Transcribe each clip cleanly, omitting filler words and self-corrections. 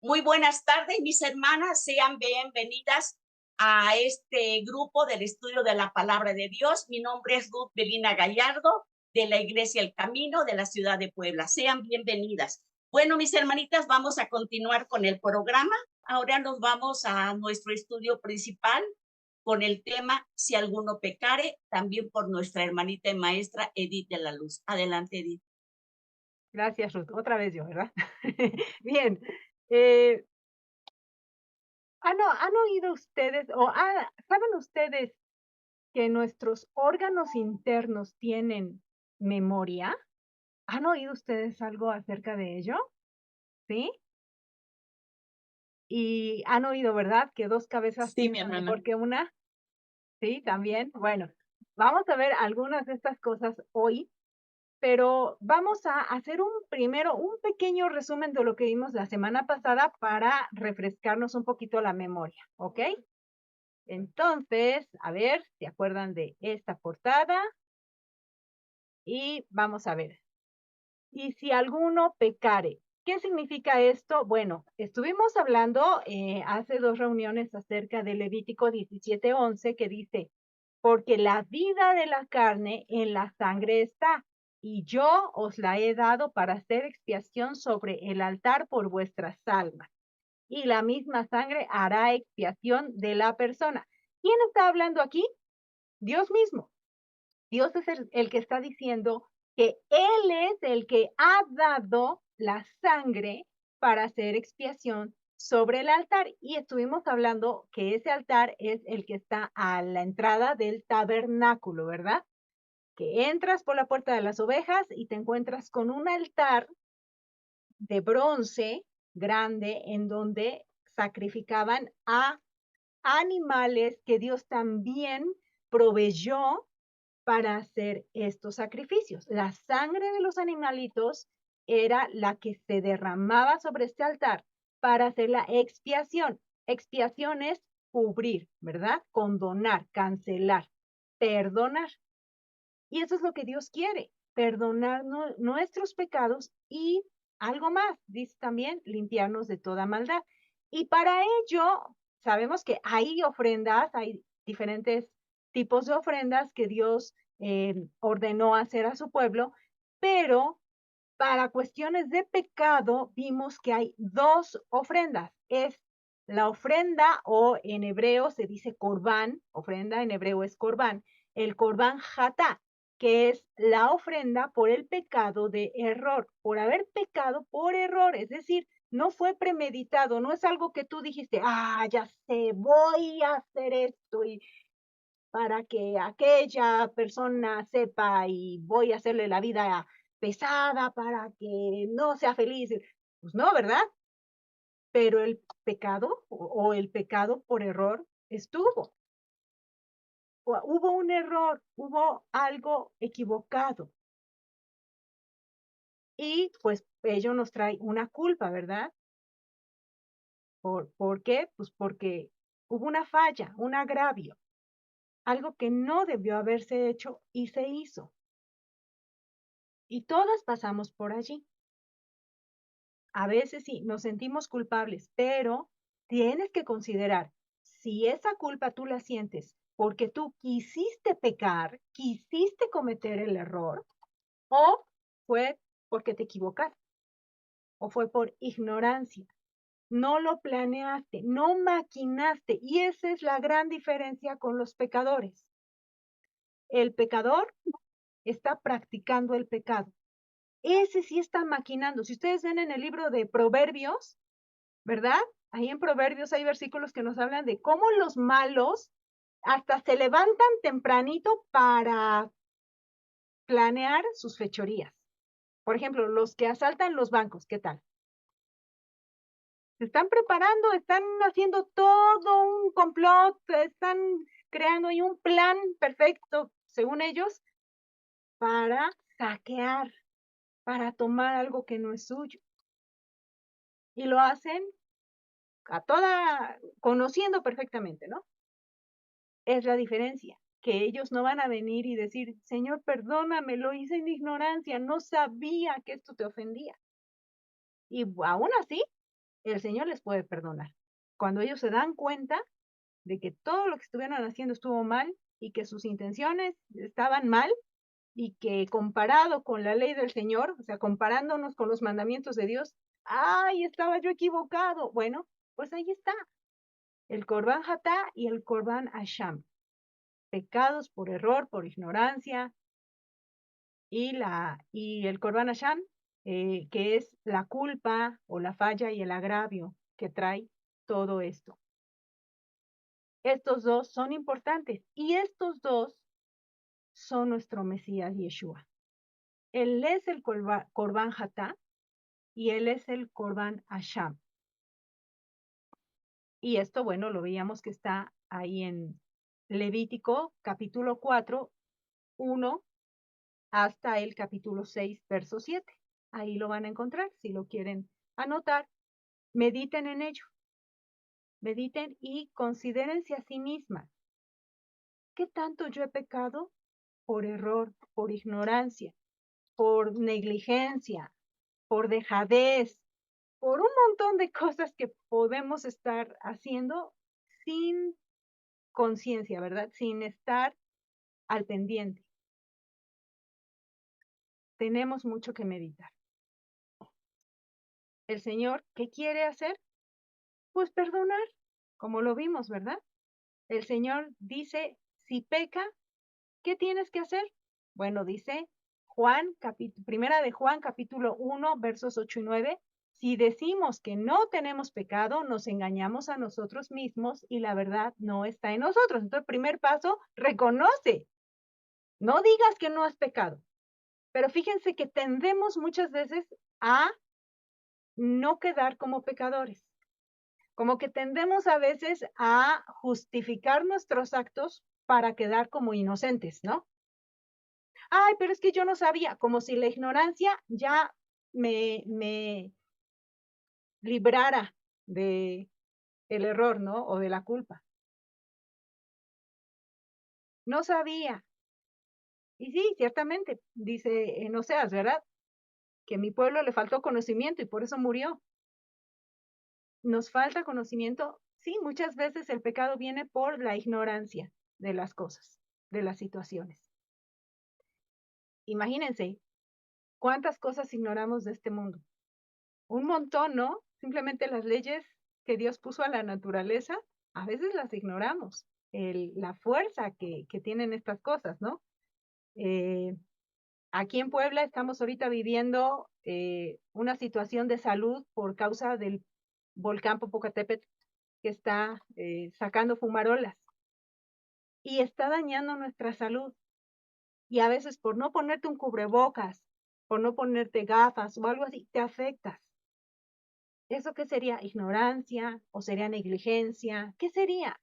Muy buenas tardes, mis hermanas, sean bienvenidas a este grupo del estudio de la palabra de Dios. Mi nombre es Ruth Belina Gallardo, de la Iglesia El Camino de la ciudad de Puebla. Sean bienvenidas. Bueno, mis hermanitas, vamos a continuar con el programa. Ahora nos vamos a nuestro estudio principal con el tema Si alguno pecare, también por nuestra hermanita y maestra Edith de la Luz. Adelante, Edith. Gracias, Ruth. Otra vez yo, ¿verdad? Bien. eh, ¿Han oído ustedes saben ustedes que nuestros órganos internos tienen memoria? ¿Han oído ustedes algo acerca de ello? ¿Sí? Y han oído, ¿verdad? Que 2 cabezas Sí, mi piensan hermana. mejor que una. ¿Sí? También. Bueno, vamos a ver algunas de estas cosas hoy. Pero vamos a hacer un pequeño resumen de lo que vimos la semana pasada para refrescarnos un poquito la memoria, ¿ok? Entonces, a ver, ¿se acuerdan de esta portada? Y vamos a ver. Y si alguno pecare, ¿qué significa esto? Bueno, estuvimos hablando hace 2 reuniones acerca de Levítico 17:11 que dice, porque la vida de la carne en la sangre está, y yo os la he dado para hacer expiación sobre el altar por vuestras almas. Y la misma sangre hará expiación de la persona. ¿Quién está hablando aquí? Dios mismo. Dios es el que está diciendo que Él es el que ha dado la sangre para hacer expiación sobre el altar. Y estuvimos hablando que ese altar es el que está a la entrada del tabernáculo, ¿verdad? Que entras por la puerta de las ovejas y te encuentras con un altar de bronce grande en donde sacrificaban a animales que Dios también proveyó para hacer estos sacrificios. La sangre de los animalitos era la que se derramaba sobre este altar para hacer la expiación. Expiación es cubrir, ¿verdad? Condonar, cancelar, perdonar. Y eso es lo que Dios quiere, perdonar nuestros pecados y algo más, dice también, limpiarnos de toda maldad. Y para ello, sabemos que hay ofrendas, hay diferentes tipos de ofrendas que Dios ordenó hacer a su pueblo, pero para cuestiones de pecado vimos que hay dos ofrendas. Es la ofrenda o en hebreo se dice corbán, ofrenda en hebreo es corbán, el corbán jatá, que es la ofrenda por el pecado de error, por haber pecado por error, es decir, no fue premeditado, no es algo que tú dijiste, ya sé, voy a hacer esto y para que aquella persona sepa y voy a hacerle la vida pesada para que no sea feliz. Pues no, ¿verdad? Pero el pecado o el pecado por error estuvo. Hubo un error, hubo algo equivocado. Y pues ello nos trae una culpa, ¿verdad? ¿Por qué? Pues porque hubo una falla, un agravio, algo que no debió haberse hecho y se hizo. Y todas pasamos por allí. A veces sí, nos sentimos culpables, pero tienes que considerar si esa culpa tú la sientes porque tú quisiste pecar, quisiste cometer el error, o fue porque te equivocaste, o fue por ignorancia. No lo planeaste, no maquinaste, y esa es la gran diferencia con los pecadores. El pecador está practicando el pecado. Ese sí está maquinando. Si ustedes ven en el libro de Proverbios, ¿verdad? Ahí en Proverbios hay versículos que nos hablan de cómo los malos hasta se levantan tempranito para planear sus fechorías. Por ejemplo, los que asaltan los bancos, ¿qué tal? Se están preparando, están haciendo todo un complot, están creando ahí un plan perfecto, según ellos, para saquear, para tomar algo que no es suyo. Y lo hacen conociendo perfectamente, ¿no? Es la diferencia, que ellos no van a venir y decir, Señor, perdóname, lo hice en ignorancia, no sabía que esto te ofendía. Y aún así, el Señor les puede perdonar. Cuando ellos se dan cuenta de que todo lo que estuvieron haciendo estuvo mal y que sus intenciones estaban mal y que comparado con la ley del Señor, o sea, comparándonos con los mandamientos de Dios, ¡ay, estaba yo equivocado! Bueno, pues ahí está, el Corban Hatá y el Corban Asham, pecados por error, por ignorancia, y el Corban Asham, que es la culpa o la falla y el agravio que trae todo esto. Estos dos son importantes y estos dos son nuestro Mesías Yeshua. Él es el Corban Hatá y él es el Corban Asham. Y esto, bueno, lo veíamos que está ahí en Levítico capítulo 4, 1 hasta el capítulo 6, verso 7. Ahí lo van a encontrar si lo quieren anotar. Mediten en ello. Mediten y considérense a sí mismas. ¿Qué tanto yo he pecado? Por error, por ignorancia, por negligencia, por dejadez, por un montón de cosas que podemos estar haciendo sin conciencia, ¿verdad? Sin estar al pendiente. Tenemos mucho que meditar. El Señor, ¿qué quiere hacer? Pues perdonar, como lo vimos, ¿verdad? El Señor dice, si peca, ¿qué tienes que hacer? Bueno, dice primera de Juan, capítulo 1, versos 8 y 9. Si decimos que no tenemos pecado, nos engañamos a nosotros mismos y la verdad no está en nosotros. Entonces, primer paso, reconoce. No digas que no has pecado. Pero fíjense que tendemos muchas veces a no quedar como pecadores. Como que tendemos a veces a justificar nuestros actos para quedar como inocentes, ¿no? Ay, pero es que yo no sabía, como si la ignorancia ya me librara de el error, ¿no? O de la culpa. No sabía. Y sí, ciertamente, dice en Oseas, ¿verdad? Que a mi pueblo le faltó conocimiento y por eso murió. Nos falta conocimiento. Sí, muchas veces el pecado viene por la ignorancia de las cosas, de las situaciones. Imagínense cuántas cosas ignoramos de este mundo. Un montón, ¿no? Simplemente las leyes que Dios puso a la naturaleza, a veces las ignoramos. La fuerza que tienen estas cosas, ¿no? Aquí en Puebla estamos ahorita viviendo una situación de salud por causa del volcán Popocatépetl que está sacando fumarolas y está dañando nuestra salud. Y a veces por no ponerte un cubrebocas, por no ponerte gafas o algo así, te afectas. ¿Eso qué sería? ¿Ignorancia o sería negligencia? ¿Qué sería?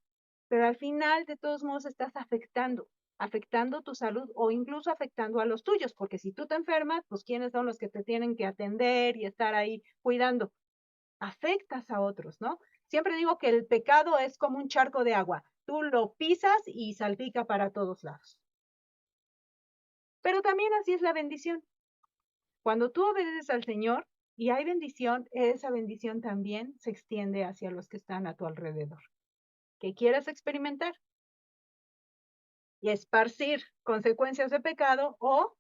Pero al final, de todos modos, estás afectando tu salud o incluso afectando a los tuyos, porque si tú te enfermas, pues ¿quiénes son los que te tienen que atender y estar ahí cuidando? Afectas a otros, ¿no? Siempre digo que el pecado es como un charco de agua. Tú lo pisas y salpica para todos lados. Pero también así es la bendición. Cuando tú obedeces al Señor y hay bendición, esa bendición también se extiende hacia los que están a tu alrededor. ¿Qué quieres experimentar? Y esparcir consecuencias de pecado o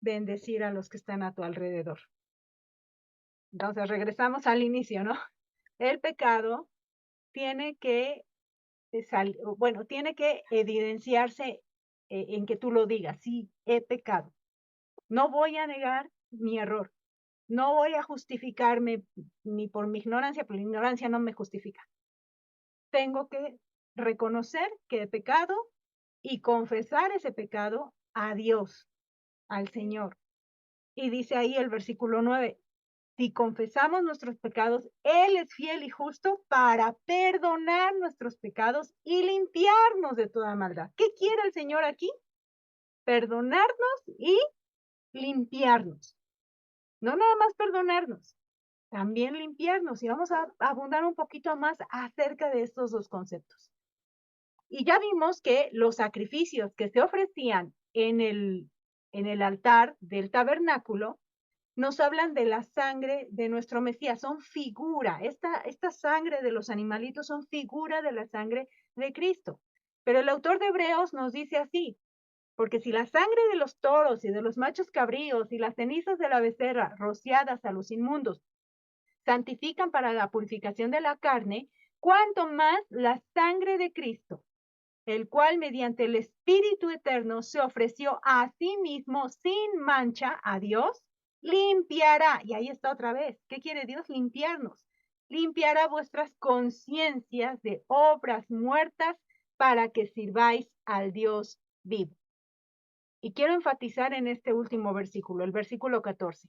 bendecir a los que están a tu alrededor. Entonces regresamos al inicio, ¿no? El pecado tiene que tiene que evidenciarse en que tú lo digas, sí, he pecado. No voy a negar mi error. No voy a justificarme ni por mi ignorancia, porque la ignorancia no me justifica. Tengo que reconocer que he pecado y confesar ese pecado a Dios, al Señor. Y dice ahí el versículo 9, si confesamos nuestros pecados, Él es fiel y justo para perdonar nuestros pecados y limpiarnos de toda maldad. ¿Qué quiere el Señor aquí? Perdonarnos y limpiarnos. No nada más perdonarnos, también limpiarnos. Y vamos a abundar un poquito más acerca de estos dos conceptos. Y ya vimos que los sacrificios que se ofrecían en el altar del tabernáculo nos hablan de la sangre de nuestro Mesías, son figura, esta sangre de los animalitos son figura de la sangre de Cristo. Pero el autor de Hebreos nos dice así, porque si la sangre de los toros y de los machos cabríos y las cenizas de la becerra rociadas a los inmundos santifican para la purificación de la carne, cuanto más la sangre de Cristo, el cual mediante el Espíritu Eterno se ofreció a sí mismo sin mancha a Dios, limpiará, y ahí está otra vez, ¿qué quiere Dios? Limpiarnos. Limpiará vuestras conciencias de obras muertas para que sirváis al Dios vivo. Y quiero enfatizar en este último versículo, el versículo 14.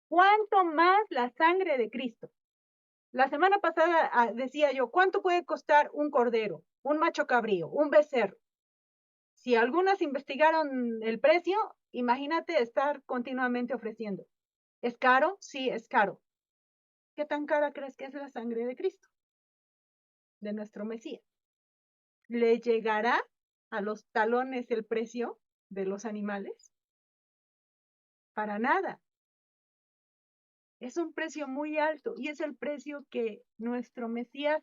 ¿Cuánto más la sangre de Cristo? La semana pasada decía yo, ¿cuánto puede costar un cordero, un macho cabrío, un becerro? Si algunas investigaron el precio, imagínate estar continuamente ofreciendo. ¿Es caro? Sí, es caro. ¿Qué tan cara crees que es la sangre de Cristo, de nuestro Mesías? ¿Le llegará a los talones el precio de los animales? Para nada. Es un precio muy alto y es el precio que nuestro Mesías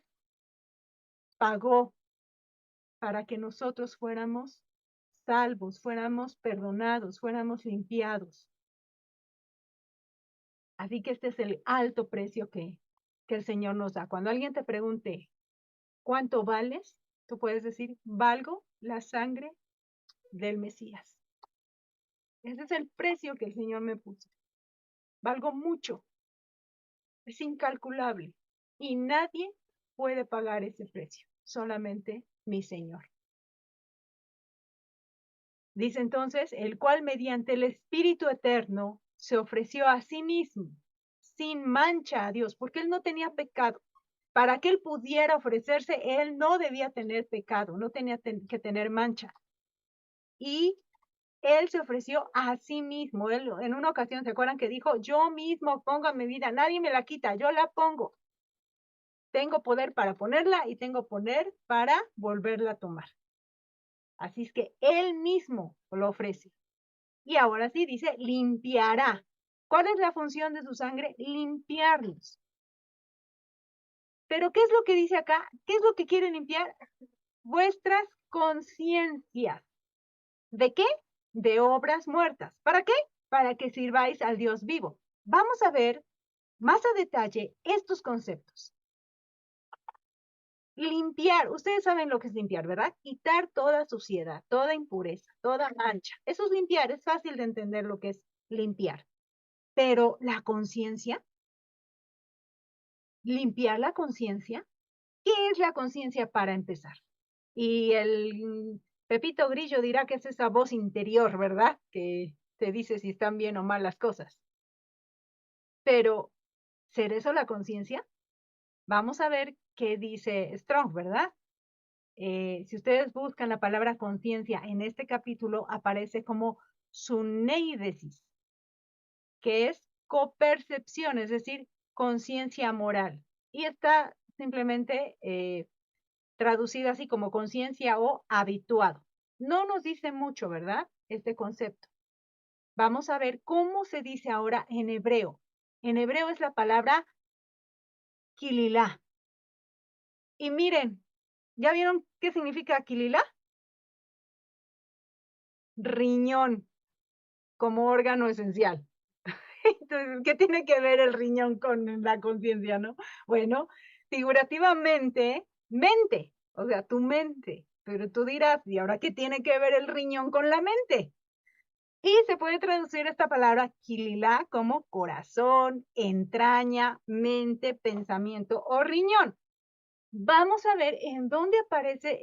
pagó para que nosotros fuéramos salvos, fuéramos perdonados, fuéramos limpiados. Así que este es el alto precio que el Señor nos da. Cuando alguien te pregunte, ¿cuánto vales? Tú puedes decir, valgo la sangre del Mesías. Ese es el precio que el Señor me puso. Valgo mucho. Es incalculable. Y nadie puede pagar ese precio. Solamente mi Señor. Dice entonces, el cual mediante el Espíritu Eterno se ofreció a sí mismo, sin mancha a Dios, porque él no tenía pecado. Para que él pudiera ofrecerse, él no debía tener pecado, no tenía que tener mancha. Y él se ofreció a sí mismo. Él en una ocasión, ¿se acuerdan que dijo, yo mismo pongo mi vida, nadie me la quita, yo la pongo? Tengo poder para ponerla y tengo poder para volverla a tomar. Así es que él mismo lo ofrece. Y ahora sí dice, limpiará. ¿Cuál es la función de su sangre? Limpiarlos. Pero ¿qué es lo que dice acá? ¿Qué es lo que quiere limpiar? Vuestras conciencias. ¿De qué? De obras muertas. ¿Para qué? Para que sirváis al Dios vivo. Vamos a ver más a detalle estos conceptos. Limpiar, ustedes saben lo que es limpiar, ¿verdad? Quitar toda suciedad, toda impureza, toda mancha. Eso es limpiar, es fácil de entender lo que es limpiar. Pero la conciencia, limpiar la conciencia, ¿qué es la conciencia para empezar? Y el Pepito Grillo dirá que es esa voz interior, ¿verdad? Que te dice si están bien o mal las cosas. Pero, ¿será eso la conciencia? Vamos a ver qué dice Strong, ¿verdad? Si ustedes buscan la palabra conciencia en este capítulo, aparece como suneidesis, que es copercepción, es decir, conciencia moral. Y está simplemente traducida así como conciencia o habituado. No nos dice mucho, ¿verdad? Este concepto. Vamos a ver cómo se dice ahora en hebreo. En hebreo es la palabra kililá. Y miren, ¿ya vieron qué significa kililá? Riñón como órgano esencial. Entonces, ¿qué tiene que ver el riñón con la conciencia, no? Bueno, figurativamente, mente, o sea, tu mente. Pero tú dirás, ¿y ahora qué tiene que ver el riñón con la mente? Y se puede traducir esta palabra kililá como corazón, entraña, mente, pensamiento o riñón. Vamos a ver en dónde aparece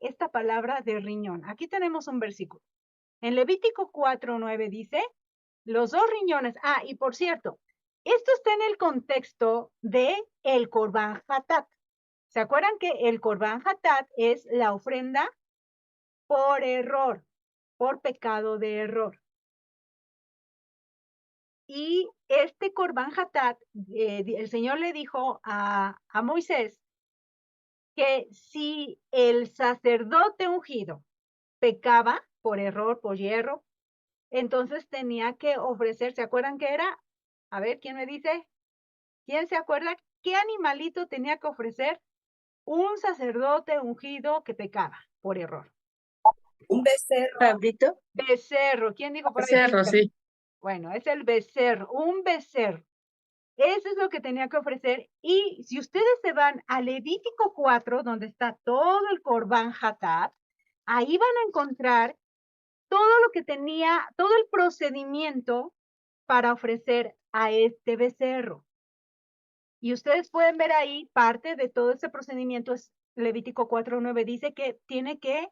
esta palabra de riñón. Aquí tenemos un versículo. En Levítico 4:9 dice, los dos riñones. Ah, y por cierto, esto está en el contexto de el Corban Hatat. ¿Se acuerdan que el Corban Hatat es la ofrenda por error, por pecado de error? Y este Corban Hatat, el Señor le dijo a Moisés que si el sacerdote ungido pecaba por error, por hierro, entonces tenía que ofrecer, ¿se acuerdan qué era? A ver, ¿quién me dice? ¿Quién se acuerda qué animalito tenía que ofrecer un sacerdote ungido que pecaba por error? Un becerro. Cabrito. Becerro. ¿Quién dijo por ahí? Cerro, sí. Bueno, es el becerro, un becerro. Eso es lo que tenía que ofrecer. Y si ustedes se van a Levítico 4, donde está todo el Corbán Hatat, ahí van a encontrar todo lo que tenía, todo el procedimiento para ofrecer a este becerro. Y ustedes pueden ver ahí parte de todo ese procedimiento. Es Levítico 4:9 dice que tiene que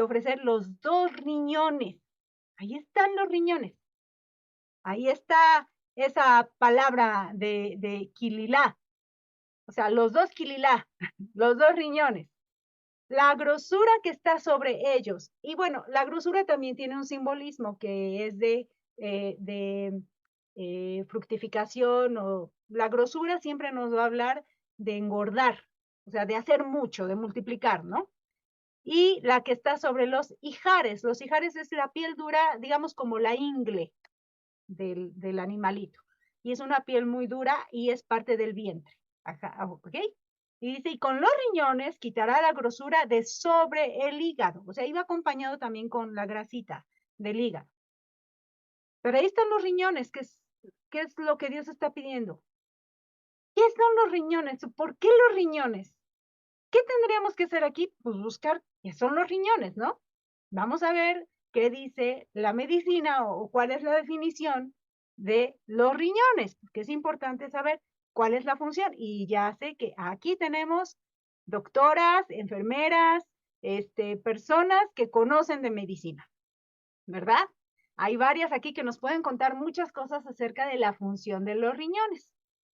ofrecer los 2 riñones. Ahí están los riñones. Ahí está esa palabra de kililá. O sea, los 2 kililá, los 2 riñones. La grosura que está sobre ellos. Y bueno, la grosura también tiene un simbolismo que es de fructificación, o la grosura siempre nos va a hablar de engordar, o sea, de hacer mucho, de multiplicar, ¿no? Y la que está sobre los ijares es la piel dura, digamos como la ingle del animalito. Y es una piel muy dura y es parte del vientre. Ajá, ¿ok? Y dice, y con los riñones quitará la grosura de sobre el hígado. O sea, iba acompañado también con la grasita del hígado. Pero ahí están los riñones, ¿qué es lo que Dios está pidiendo? ¿Qué son los riñones? ¿Por qué los riñones? ¿Qué tendríamos que hacer aquí? Pues buscar qué son los riñones, ¿no? Vamos a ver qué dice la medicina o cuál es la definición de los riñones, porque es importante saber cuál es la función. Y ya sé que aquí tenemos doctoras, enfermeras, personas que conocen de medicina, ¿verdad? Hay varias aquí que nos pueden contar muchas cosas acerca de la función de los riñones.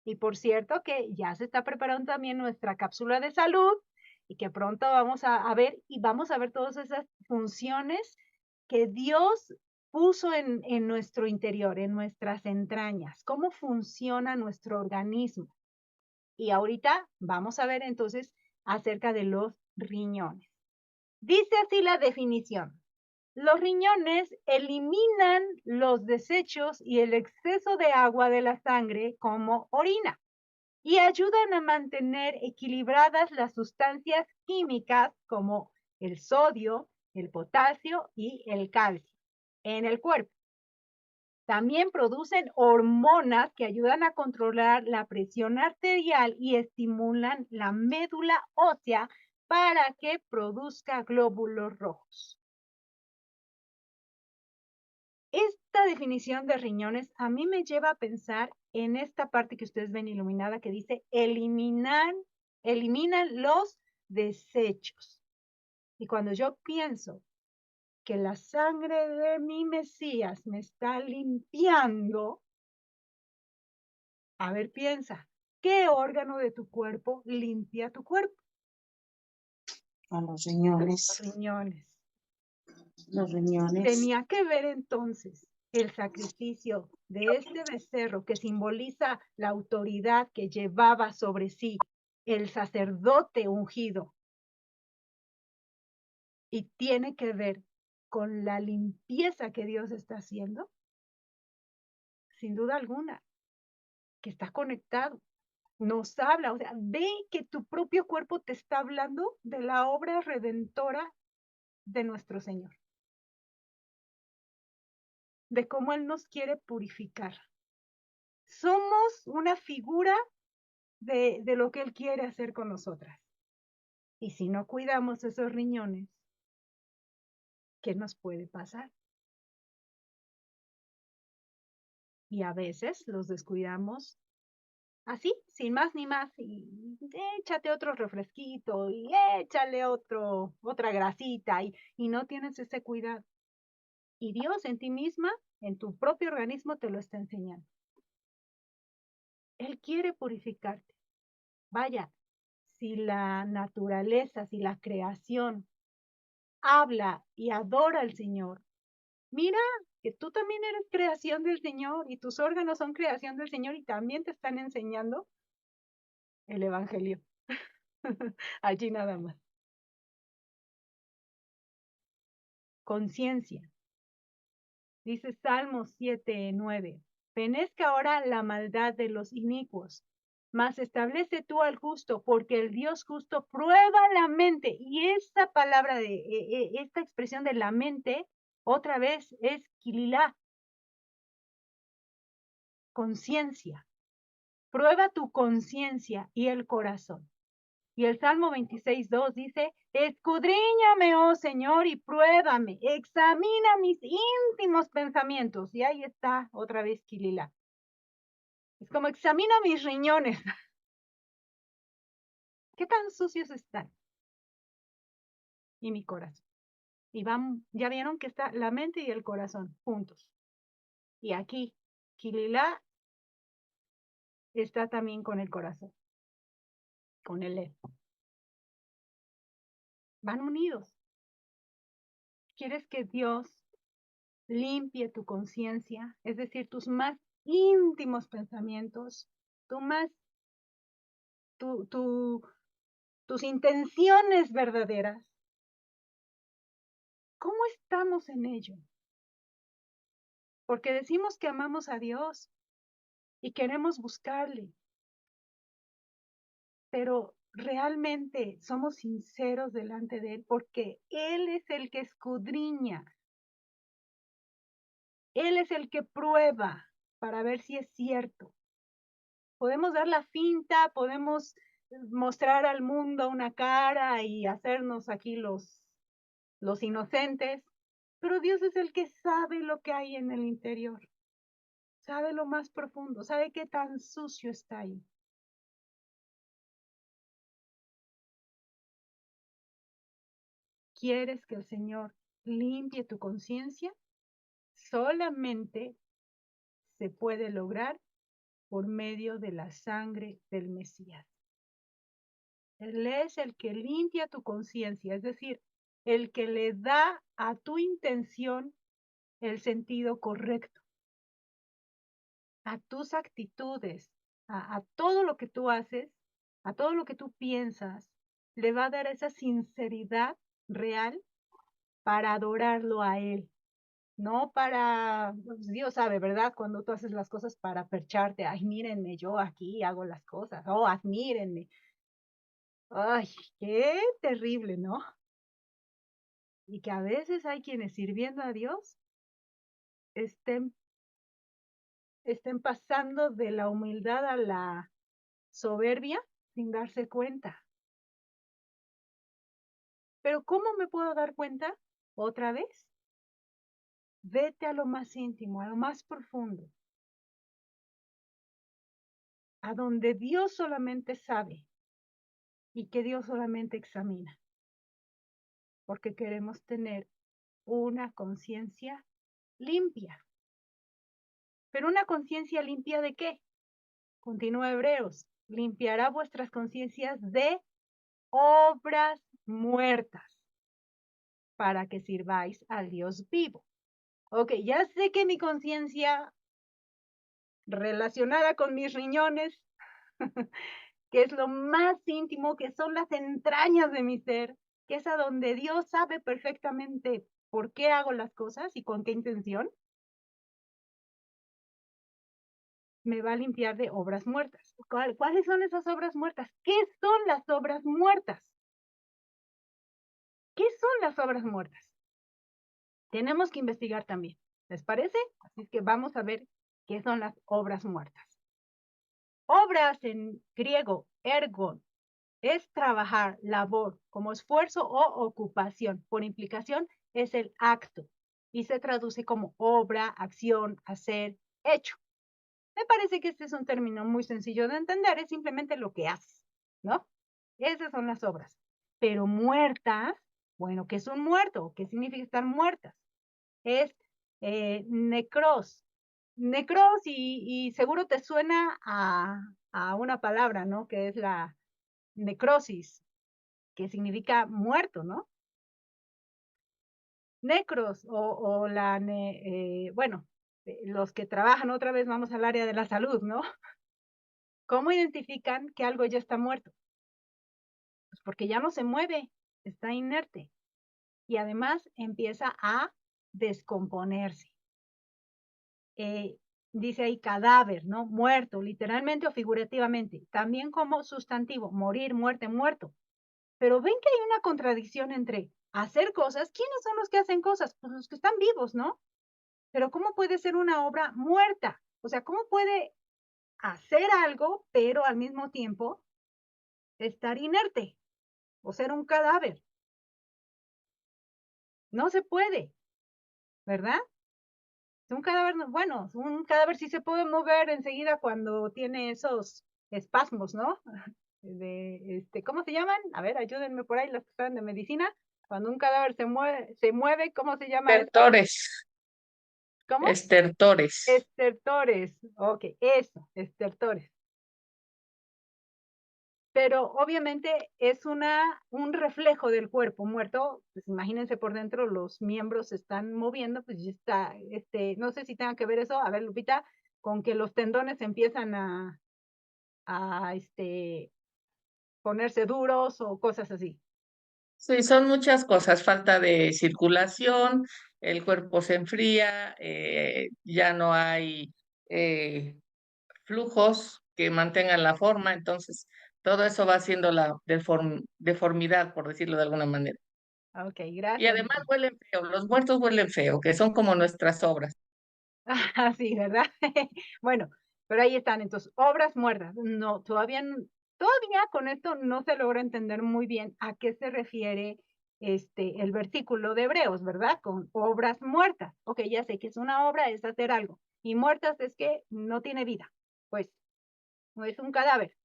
Y por cierto que ya se está preparando también nuestra cápsula de salud y que pronto vamos a ver y vamos a ver todas esas funciones que Dios puso en nuestro interior, en nuestras entrañas, cómo funciona nuestro organismo. Y ahorita vamos a ver entonces acerca de los riñones. Dice así la definición. Los riñones eliminan los desechos y el exceso de agua de la sangre como orina y ayudan a mantener equilibradas las sustancias químicas como el sodio, el potasio y el calcio en el cuerpo. También producen hormonas que ayudan a controlar la presión arterial y estimulan la médula ósea para que produzca glóbulos rojos. Esta definición de riñones a mí me lleva a pensar en esta parte que ustedes ven iluminada que dice eliminan los desechos. Y cuando yo pienso que la sangre de mi Mesías me está limpiando, a ver, piensa, ¿qué órgano de tu cuerpo limpia tu cuerpo? A los riñones. Los riñones. Los riñones. Tenía que ver entonces el sacrificio de este becerro que simboliza la autoridad que llevaba sobre sí el sacerdote ungido. Y tiene que ver con la limpieza que Dios está haciendo, sin duda alguna, que está conectado. Nos habla, o sea, ve que tu propio cuerpo te está hablando de la obra redentora de nuestro Señor, de cómo Él nos quiere purificar. Somos una figura de lo que Él quiere hacer con nosotras. Y si no cuidamos esos riñones, ¿qué nos puede pasar? Y a veces los descuidamos así, sin más ni más, y échate otro refresquito, y échale otra grasita, y no tienes ese cuidado. Y Dios en ti misma, en tu propio organismo, te lo está enseñando. Él quiere purificarte. Vaya, si la naturaleza, si la creación habla y adora al Señor, mira que tú también eres creación del Señor y tus órganos son creación del Señor y también te están enseñando el Evangelio. Allí nada más. Conciencia. Dice Salmos 7:9. fenezca ahora la maldad de los inicuos. Mas establece tú al justo, porque el Dios justo prueba la mente. Y esta palabra, esta expresión de la mente, otra vez es kililá, conciencia. Prueba tu conciencia y el corazón. Y el Salmo 26:2 dice, escudriñame, oh Señor, y pruébame, examina mis íntimos pensamientos. Y ahí está otra vez kililá. Es como examina mis riñones. ¿Qué tan sucios están? Y mi corazón. Y van, ya vieron que está la mente y el corazón juntos. Y aquí, kililá está también con el corazón, con el lev. Van unidos. ¿Quieres que Dios limpie tu conciencia? Es decir, tus más íntimos pensamientos, tus intenciones verdaderas. ¿Cómo estamos en ello? Porque decimos que amamos a Dios y queremos buscarle, pero realmente somos sinceros delante de Él, porque Él es el que escudriña, Él es el que prueba para ver si es cierto. Podemos dar la finta, podemos mostrar al mundo una cara y hacernos aquí los inocentes, pero Dios es el que sabe lo que hay en el interior, sabe lo más profundo, sabe qué tan sucio está ahí. ¿Quieres que el Señor limpie tu conciencia? Solamente se puede lograr por medio de la sangre del Mesías. Él es el que limpia tu conciencia, es decir, el que le da a tu intención el sentido correcto, a tus actitudes, a todo lo que tú haces, a todo lo que tú piensas, le va a dar esa sinceridad real para adorarlo a Él. No para, pues Dios sabe, ¿verdad? Cuando tú haces las cosas para percharte, ay, mírenme, yo aquí hago las cosas, oh, admírenme. Ay, qué terrible, ¿no? Y que a veces hay quienes sirviendo a Dios estén pasando de la humildad a la soberbia sin darse cuenta. Pero ¿cómo me puedo dar cuenta? Otra vez, vete a lo más íntimo, a lo más profundo, a donde Dios solamente sabe y que Dios solamente examina, porque queremos tener una conciencia limpia. Pero una conciencia limpia ¿de qué? Continúa Hebreos, limpiará vuestras conciencias de obras muertas para que sirváis al Dios vivo. Ok, ya sé que mi conciencia relacionada con mis riñones, que es lo más íntimo, que son las entrañas de mi ser, que es a donde Dios sabe perfectamente por qué hago las cosas y con qué intención, me va a limpiar de obras muertas. ¿Cuáles son esas obras muertas? ¿Qué son las obras muertas? ¿Qué son las obras muertas? Tenemos que investigar también. ¿Les parece? Así que vamos a ver qué son las obras muertas. Obras en griego, ergon, es trabajar, labor, como esfuerzo o ocupación. Por implicación, es el acto y se traduce como obra, acción, hacer, hecho. Me parece que este es un término muy sencillo de entender, es simplemente lo que haces, ¿no? Esas son las obras. Pero muertas, bueno, ¿qué es un muerto? ¿Qué significa estar muertas? Es necros. Necros y seguro te suena a una palabra, ¿no? Que es la necrosis, que significa muerto, ¿no? Necros o bueno, los que trabajan otra vez, vamos al área de la salud, ¿no? ¿Cómo identifican que algo ya está muerto? Pues porque ya no se mueve, está inerte y además empieza a descomponerse. dice ahí cadáver, ¿no? Muerto, literalmente o figurativamente. También como sustantivo, morir, muerte, muerto. Pero ven que hay una contradicción entre hacer cosas. ¿Quiénes son los que hacen cosas? Pues los que están vivos, ¿no? Pero ¿cómo puede ser una obra muerta? O sea, ¿cómo puede hacer algo, pero al mismo tiempo estar inerte o ser un cadáver? No se puede, ¿verdad? Un cadáver, bueno, un cadáver sí se puede mover enseguida cuando tiene esos espasmos, ¿no? ¿Cómo se llaman? A ver, ayúdenme por ahí los que saben de medicina. Cuando un cadáver se mueve, ¿cómo se llama eso? Estertores, ¿Cómo? estertores. Estertores. Ok, eso, estertores. Pero obviamente es un reflejo del cuerpo muerto. Pues imagínense por dentro, los miembros se están moviendo, pues ya está, no sé si tenga que ver eso, a ver, Lupita, con que los tendones empiezan a ponerse duros o cosas así. Sí, son muchas cosas, falta de circulación, el cuerpo se enfría, ya no hay flujos que mantengan la forma, entonces todo eso va haciendo la deformidad, por decirlo de alguna manera. Ok, Y gracias, además Lupita. huelen feo, los muertos huelen feo, que son como nuestras obras. Sí, ¿verdad? Bueno, pero ahí están, entonces, obras muertas. No, todavía con esto no se logra entender muy bien a qué se refiere el versículo de Hebreos, ¿verdad? Con obras muertas. Ok, ya sé que es una obra, es hacer algo. Y muertas es que no tiene vida. Pues, no es un cadáver.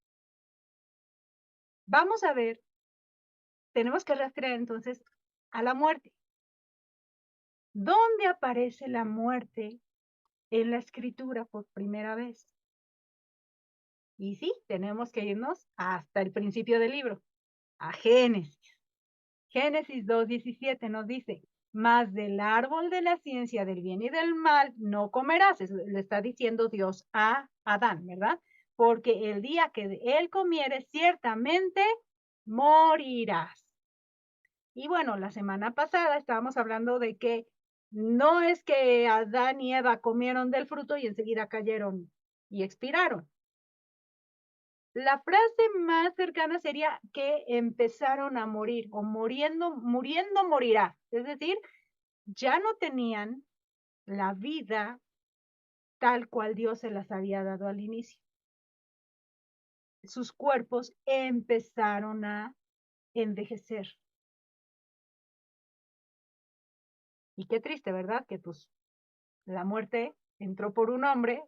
Vamos a ver, tenemos que rastrear entonces a la muerte. ¿Dónde aparece la muerte en la escritura por primera vez? Y sí, tenemos que irnos hasta el principio del libro, a Génesis. Génesis 2:17 nos dice, mas del árbol de la ciencia del bien y del mal no comerás. Eso le está diciendo Dios a Adán, ¿verdad? Porque el día que de él comieres, ciertamente morirás. Y bueno, la semana pasada estábamos hablando de que no es que Adán y Eva comieron del fruto y enseguida cayeron y expiraron. La frase más cercana sería que empezaron a morir o muriendo morirá. Es decir, ya no tenían la vida tal cual Dios se las había dado al inicio. Sus cuerpos empezaron a envejecer. Y qué triste, ¿verdad? Que pues la muerte entró por un hombre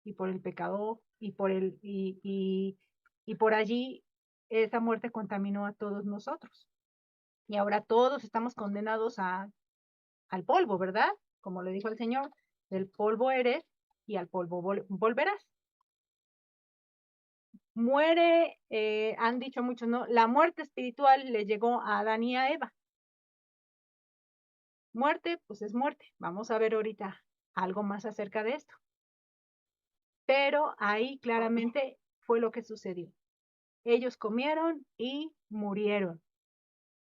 y por el pecado y por allí esa muerte contaminó a todos nosotros. Y ahora todos estamos condenados al polvo, ¿verdad? Como le dijo el Señor, del polvo eres y al polvo volverás. Muere, han dicho muchos, ¿no? La muerte espiritual le llegó a Adán y a Eva. Muerte, pues es muerte. Vamos a ver ahorita algo más acerca de esto. Pero ahí claramente fue lo que sucedió. Ellos comieron y murieron,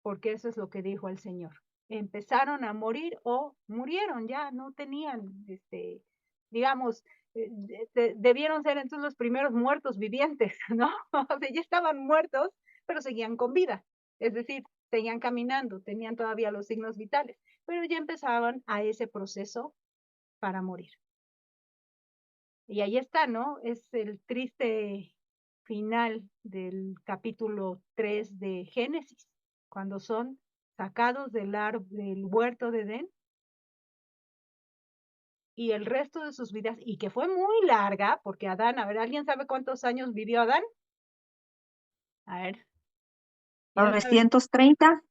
porque eso es lo que dijo el Señor. Empezaron a morir o murieron, ya no tenían, digamos, debieron ser entonces los primeros muertos vivientes, ¿no? O sea, ya estaban muertos, pero seguían con vida. Es decir, seguían caminando, tenían todavía los signos vitales, pero ya empezaban a ese proceso para morir. Y ahí está, ¿no? Es el triste final del capítulo 3 de Génesis, cuando son sacados del huerto de Edén y el resto de sus vidas, y que fue muy larga, porque Adán, a ver, ¿alguien sabe cuántos años vivió Adán? A ver, ¿quién sabe? 930.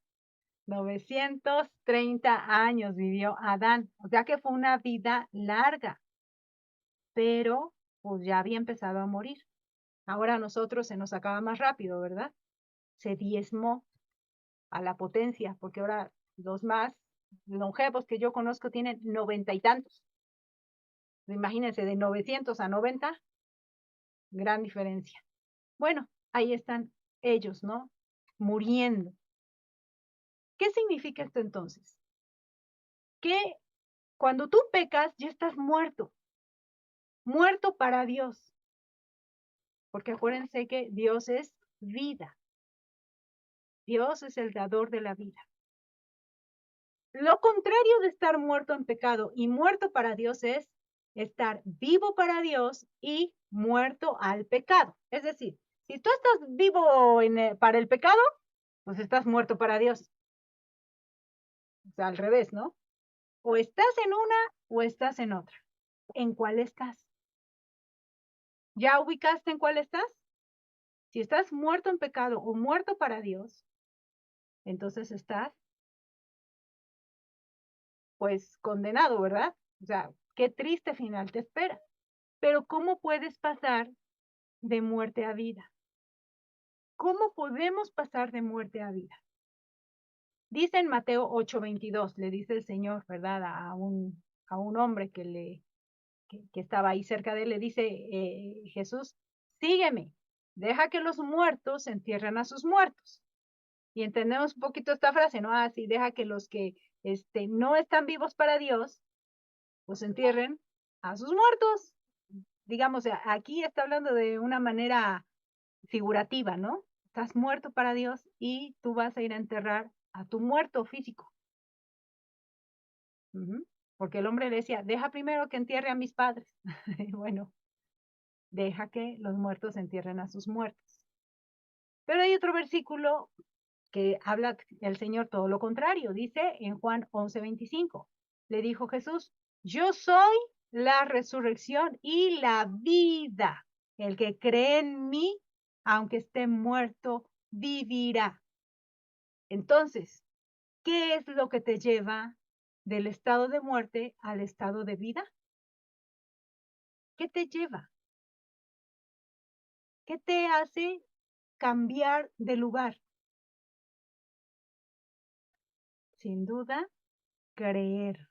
930 años vivió Adán, o sea que fue una vida larga, pero pues ya había empezado a morir. Ahora a nosotros se nos acaba más rápido, ¿verdad? Se diezmó a la potencia, porque ahora los más longevos que yo conozco tienen 90 y tantos. Imagínense, de 900 a 90, gran diferencia. Bueno, ahí están ellos, ¿no? Muriendo. ¿Qué significa esto entonces? Que cuando tú pecas ya estás muerto. muerto para Dios. Porque acuérdense que Dios es vida. Dios es el dador de la vida. Lo contrario de estar muerto en pecado y muerto para Dios es estar vivo para Dios y muerto al pecado. Es decir, si tú estás vivo para el pecado, pues estás muerto para Dios. O sea, al revés, ¿no? O estás en una o estás en otra. ¿En cuál estás? ¿Ya ubicaste en cuál estás? Si estás muerto en pecado o muerto para Dios, entonces estás, pues, condenado, ¿verdad? O sea, qué triste final te espera. Pero ¿cómo puedes pasar de muerte a vida? ¿Cómo podemos pasar de muerte a vida? Dice en Mateo 8:22, le dice el Señor, ¿verdad? A un hombre que estaba ahí cerca de él, le dice Jesús, sígueme, deja que los muertos entierren a sus muertos. Y entendemos un poquito esta frase, ¿no? Así, deja que los que no están vivos para Dios, pues entierren a sus muertos. Digamos, aquí está hablando de una manera figurativa, ¿no? Estás muerto para Dios y tú vas a ir a enterrar a tu muerto físico. Porque el hombre le decía, deja primero que entierre a mis padres. Bueno, deja que los muertos entierren a sus muertos. Pero hay otro versículo que habla el Señor todo lo contrario. Dice en Juan 11:25, le dijo Jesús, yo soy la resurrección y la vida. El que cree en mí, aunque esté muerto, vivirá. Entonces, ¿qué es lo que te lleva del estado de muerte al estado de vida? ¿Qué te lleva? ¿Qué te hace cambiar de lugar? Sin duda, creer.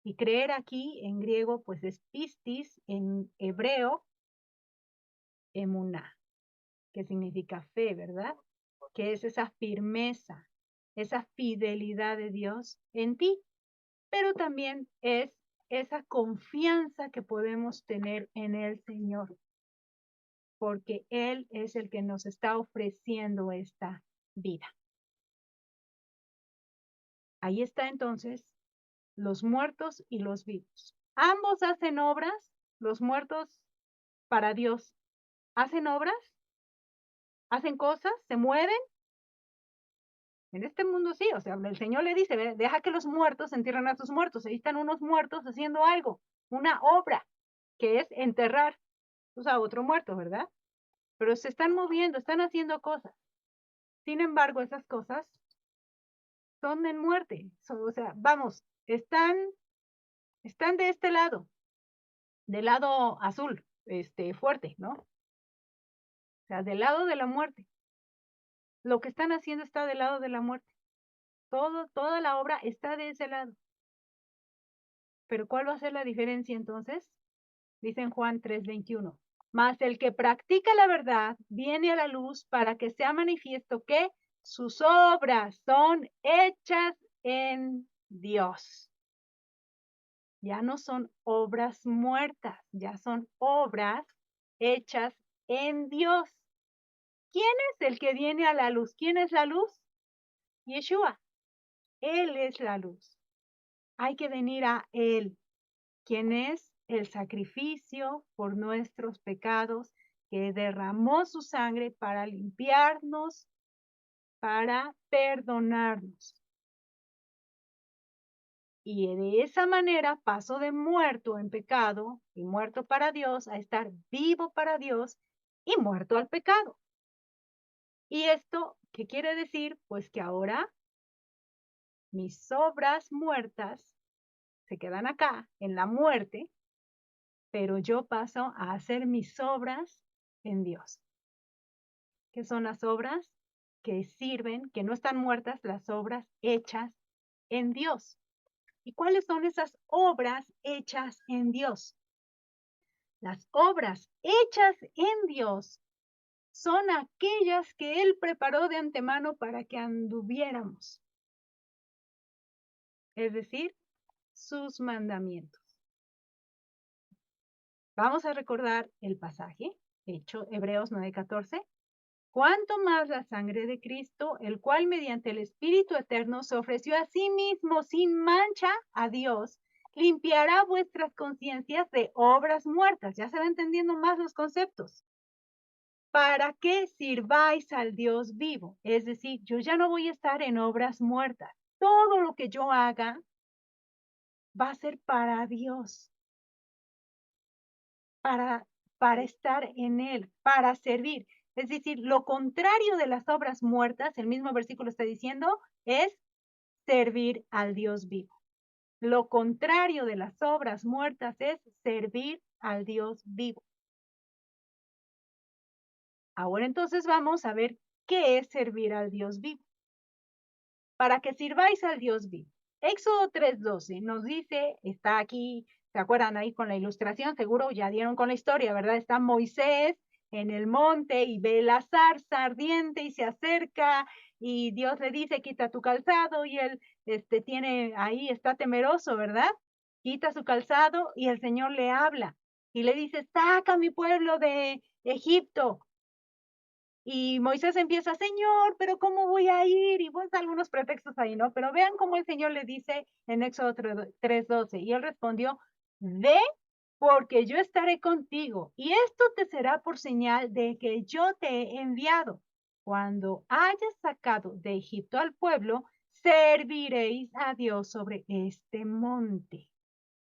Y creer aquí en griego, pues es pistis, en hebreo, emuná, que significa fe, ¿verdad? Que es esa firmeza, esa fidelidad de Dios en ti, pero también es esa confianza que podemos tener en el Señor, porque Él es el que nos está ofreciendo esta vida. Ahí está entonces los muertos y los vivos. Ambos hacen obras, los muertos para Dios. ¿Hacen obras? ¿Hacen cosas? ¿Se mueven? En este mundo sí, o sea, el Señor le dice, deja que los muertos entierren a sus muertos. Ahí están unos muertos haciendo algo, una obra, que es enterrar, o sea, otro muerto, ¿verdad? Pero se están moviendo, están haciendo cosas. Sin embargo, esas cosas son en muerte. O sea, vamos, están de este lado, del lado azul, fuerte, ¿no? O sea, del lado de la muerte. Lo que están haciendo está del lado de la muerte. Toda la obra está de ese lado. Pero ¿cuál va a ser la diferencia entonces? Dice en Juan 3:21. Mas el que practica la verdad viene a la luz para que sea manifiesto que sus obras son hechas en Dios. Ya no son obras muertas, ya son obras hechas en Dios. ¿Quién es el que viene a la luz? ¿Quién es la luz? Yeshua. Él es la luz. Hay que venir a Él, quien es el sacrificio por nuestros pecados, que derramó su sangre para limpiarnos, para perdonarnos. Y de esa manera paso de muerto en pecado y muerto para Dios a estar vivo para Dios y muerto al pecado. ¿Y esto qué quiere decir? Pues que ahora mis obras muertas se quedan acá en la muerte, pero yo paso a hacer mis obras en Dios. ¿Qué son las obras? Que sirven, que no están muertas, las obras hechas en Dios. ¿Y cuáles son esas obras hechas en Dios? Las obras hechas en Dios son aquellas que Él preparó de antemano para que anduviéramos. Es decir, sus mandamientos. Vamos a recordar el pasaje, Hebreos 9:14. Cuanto más la sangre de Cristo, el cual mediante el Espíritu Eterno se ofreció a sí mismo sin mancha a Dios, limpiará vuestras conciencias de obras muertas. Ya se va entendiendo más los conceptos. Para que sirváis al Dios vivo. Es decir, yo ya no voy a estar en obras muertas. Todo lo que yo haga va a ser para Dios, para estar en Él, para servir. Es decir, lo contrario de las obras muertas, el mismo versículo está diciendo, es servir al Dios vivo. Lo contrario de las obras muertas es servir al Dios vivo. Ahora entonces vamos a ver qué es servir al Dios vivo. Para que sirváis al Dios vivo. Éxodo 3:12 nos dice, está aquí, ¿se acuerdan ahí con la ilustración? Seguro ya dieron con la historia, ¿verdad? Está Moisés en el monte y ve la zarza ardiente y se acerca y Dios le dice, quita tu calzado y él está temeroso, ¿verdad? Quita su calzado y el Señor le habla y le dice, saca a mi pueblo de Egipto. Y Moisés empieza, Señor, pero ¿cómo voy a ir? Y pues algunos pretextos ahí, ¿no? Pero vean cómo el Señor le dice en Éxodo 3:12. Y él respondió, ve porque yo estaré contigo. Y esto te será por señal de que yo te he enviado. Cuando hayas sacado de Egipto al pueblo, serviréis a Dios sobre este monte.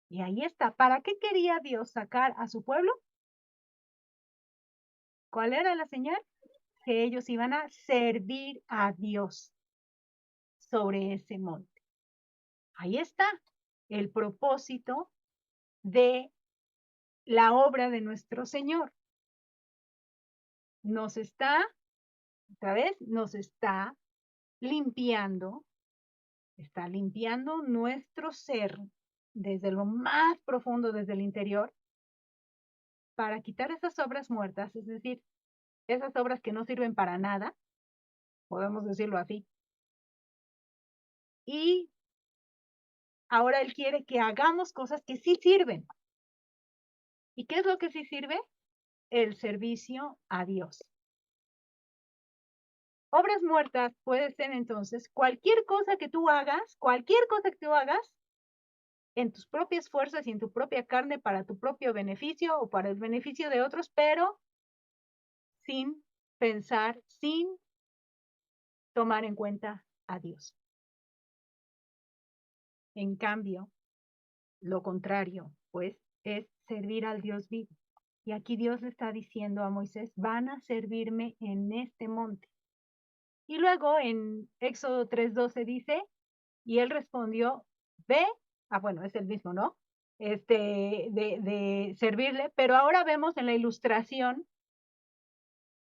Y ahí está. ¿Para qué quería Dios sacar a su pueblo? ¿Cuál era la señal? Que ellos iban a servir a Dios sobre ese monte. Ahí está el propósito de la obra de nuestro Señor. Nos está, otra vez, nos está limpiando nuestro ser desde lo más profundo, desde el interior, para quitar esas obras muertas, es decir, esas obras que no sirven para nada, podemos decirlo así. Y ahora Él quiere que hagamos cosas que sí sirven. ¿Y qué es lo que sí sirve? El servicio a Dios. Obras muertas puede ser entonces cualquier cosa que tú hagas en tus propias fuerzas y en tu propia carne para tu propio beneficio o para el beneficio de otros, pero sin pensar, sin tomar en cuenta a Dios. En cambio, lo contrario, pues, es servir al Dios vivo. Y aquí Dios le está diciendo a Moisés, van a servirme en este monte. Y luego en Éxodo 3:12 dice, y él respondió, ve, bueno, es el mismo, ¿no? De servirle, pero ahora vemos en la ilustración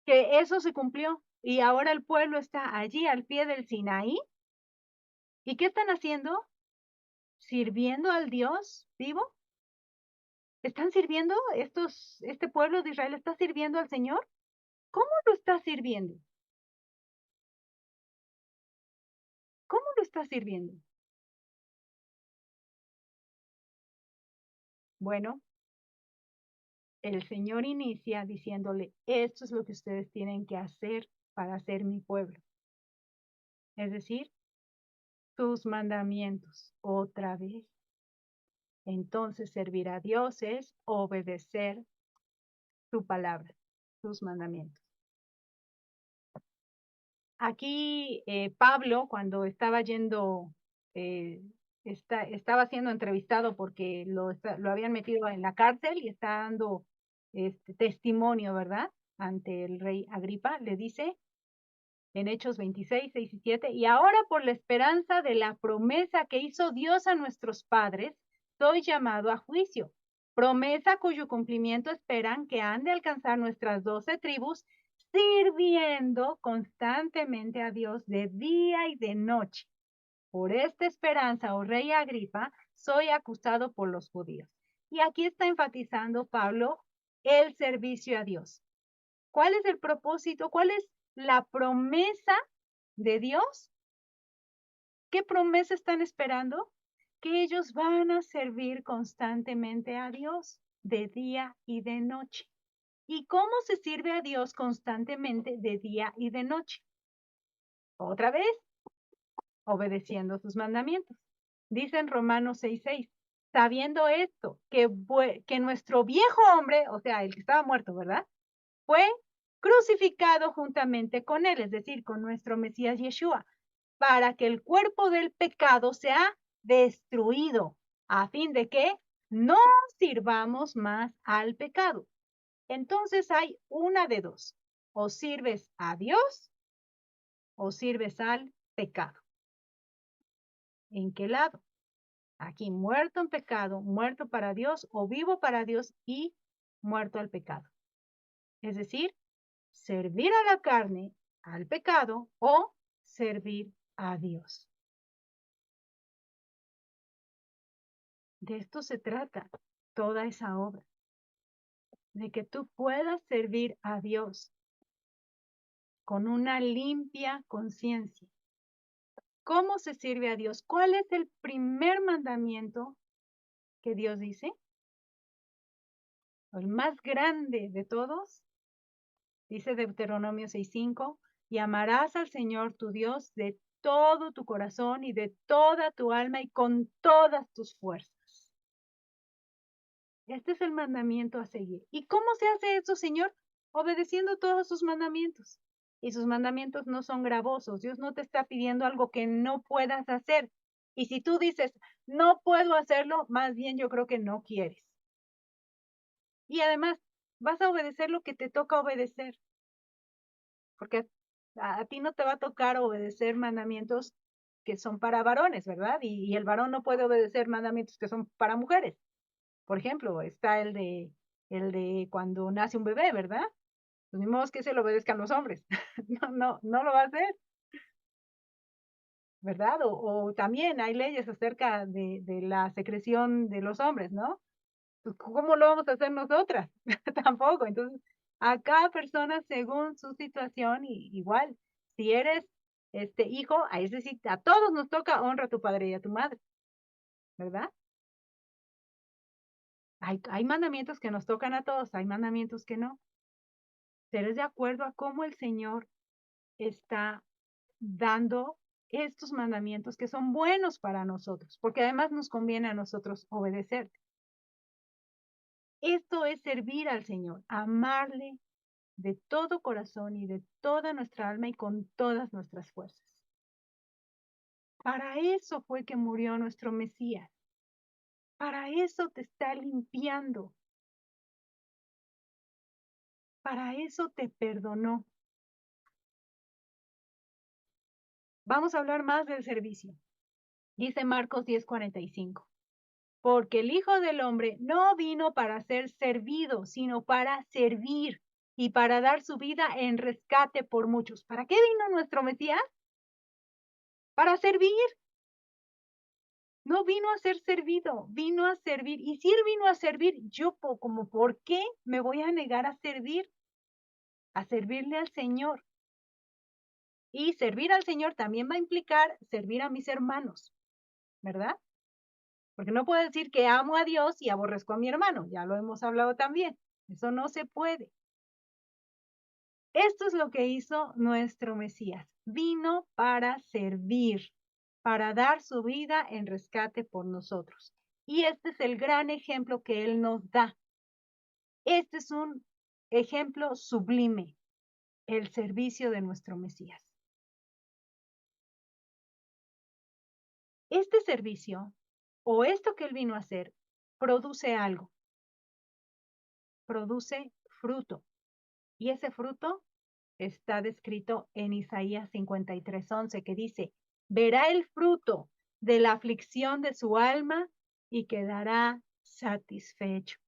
que eso se cumplió y ahora el pueblo está allí al pie del Sinaí. ¿Y qué están haciendo? ¿Sirviendo al Dios vivo? ¿Están sirviendo? Este pueblo de Israel está sirviendo al Señor. ¿Cómo lo está sirviendo? ¿Cómo lo está sirviendo? Bueno, el Señor inicia diciéndole, esto es lo que ustedes tienen que hacer para ser mi pueblo. Es decir, tus mandamientos otra vez. Entonces servir a Dios es obedecer tu palabra, tus mandamientos. Aquí Pablo, cuando estaba yendo, estaba siendo entrevistado porque lo habían metido en la cárcel y está dando testimonio, ¿verdad? Ante el rey Agripa, le dice en Hechos 26, 6 y 7, y ahora por la esperanza de la promesa que hizo Dios a nuestros padres, soy llamado a juicio. Promesa cuyo cumplimiento esperan que han de alcanzar nuestras 12 tribus, sirviendo constantemente a Dios de día y de noche. Por esta esperanza, oh rey Agripa, soy acusado por los judíos. Y aquí está enfatizando Pablo el servicio a Dios. ¿Cuál es el propósito? ¿Cuál es la promesa de Dios? ¿Qué promesa están esperando? Que ellos van a servir constantemente a Dios. de día y de noche. ¿Y cómo se sirve a Dios constantemente de día y de noche? Otra vez, obedeciendo sus mandamientos. Dice en Romanos 6:6, sabiendo esto, que nuestro viejo hombre, o sea, el que estaba muerto, ¿verdad? Fue crucificado juntamente con él, es decir, con nuestro Mesías Yeshua, para que el cuerpo del pecado sea destruido, a fin de que no sirvamos más al pecado. Entonces hay una de dos, o sirves a Dios o sirves al pecado. ¿En qué lado? Aquí muerto en pecado, muerto para Dios, o vivo para Dios y muerto al pecado. Es decir, servir a la carne, al pecado, o servir a Dios. De esto se trata toda esa obra, de que tú puedas servir a Dios con una limpia conciencia. ¿Cómo se sirve a Dios? ¿Cuál es el primer mandamiento que Dios dice? El más grande de todos, dice Deuteronomio 6:5, y amarás al Señor tu Dios de todo tu corazón y de toda tu alma y con todas tus fuerzas. Este es el mandamiento a seguir. ¿Y cómo se hace eso, Señor? Obedeciendo todos sus mandamientos. Y sus mandamientos no son gravosos. Dios no te está pidiendo algo que no puedas hacer. Y si tú dices, no puedo hacerlo, más bien yo creo que no quieres. Y además, vas a obedecer lo que te toca obedecer. Porque a ti no te va a tocar obedecer mandamientos que son para varones, ¿verdad? Y el varón no puede obedecer mandamientos que son para mujeres. Por ejemplo, está el de cuando nace un bebé, ¿verdad? Pues ni modo que se lo obedezcan los hombres. No lo va a hacer, ¿verdad? O también hay leyes acerca de la secreción de los hombres, ¿no? Pues, ¿cómo lo vamos a hacer nosotras? Tampoco. Entonces, a cada persona según su situación, y igual, si eres hijo, a ese sí, a todos nos toca honra a tu padre y a tu madre, ¿verdad? Hay mandamientos que nos tocan a todos, hay mandamientos que no. Pero es de acuerdo a cómo el Señor está dando estos mandamientos que son buenos para nosotros, porque además nos conviene a nosotros obedecer. Esto es servir al Señor, amarle de todo corazón y de toda nuestra alma y con todas nuestras fuerzas. Para eso fue que murió nuestro Mesías. Para eso te está limpiando. Para eso te perdonó. Vamos a hablar más del servicio. Dice Marcos 10:45. Porque el Hijo del Hombre no vino para ser servido, sino para servir y para dar su vida en rescate por muchos. ¿Para qué vino nuestro Mesías? Para servir. No vino a ser servido, vino a servir. Y si Él vino a servir, yo como, ¿por qué me voy a negar a servir? A servirle al Señor. Y servir al Señor también va a implicar servir a mis hermanos, ¿verdad? Porque no puedo decir que amo a Dios y aborrezco a mi hermano, ya lo hemos hablado también. Eso no se puede. Esto es lo que hizo nuestro Mesías. Vino para servir, para dar su vida en rescate por nosotros. Y este es el gran ejemplo que Él nos da. Este es un ejemplo sublime, el servicio de nuestro Mesías. Este servicio, o esto que Él vino a hacer, produce algo. Produce fruto. Y ese fruto está descrito en Isaías 53:11, que dice, verá el fruto de la aflicción de su alma y quedará satisfecho.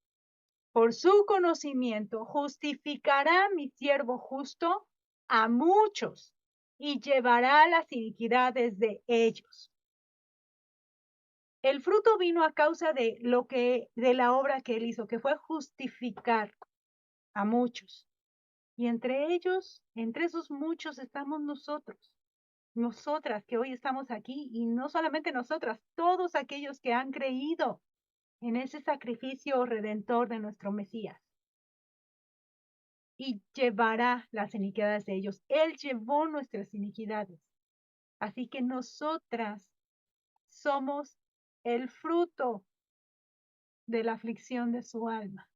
Por su conocimiento justificará mi siervo justo a muchos y llevará las iniquidades de ellos. El fruto vino a causa de la obra que él hizo, que fue justificar a muchos. Y entre ellos, entre esos muchos estamos nosotros, nosotras que hoy estamos aquí, y no solamente nosotras, todos aquellos que han creído en ese sacrificio redentor de nuestro Mesías. Y llevará las iniquidades de ellos. Él llevó nuestras iniquidades. Así que nosotras somos el fruto de la aflicción de su alma.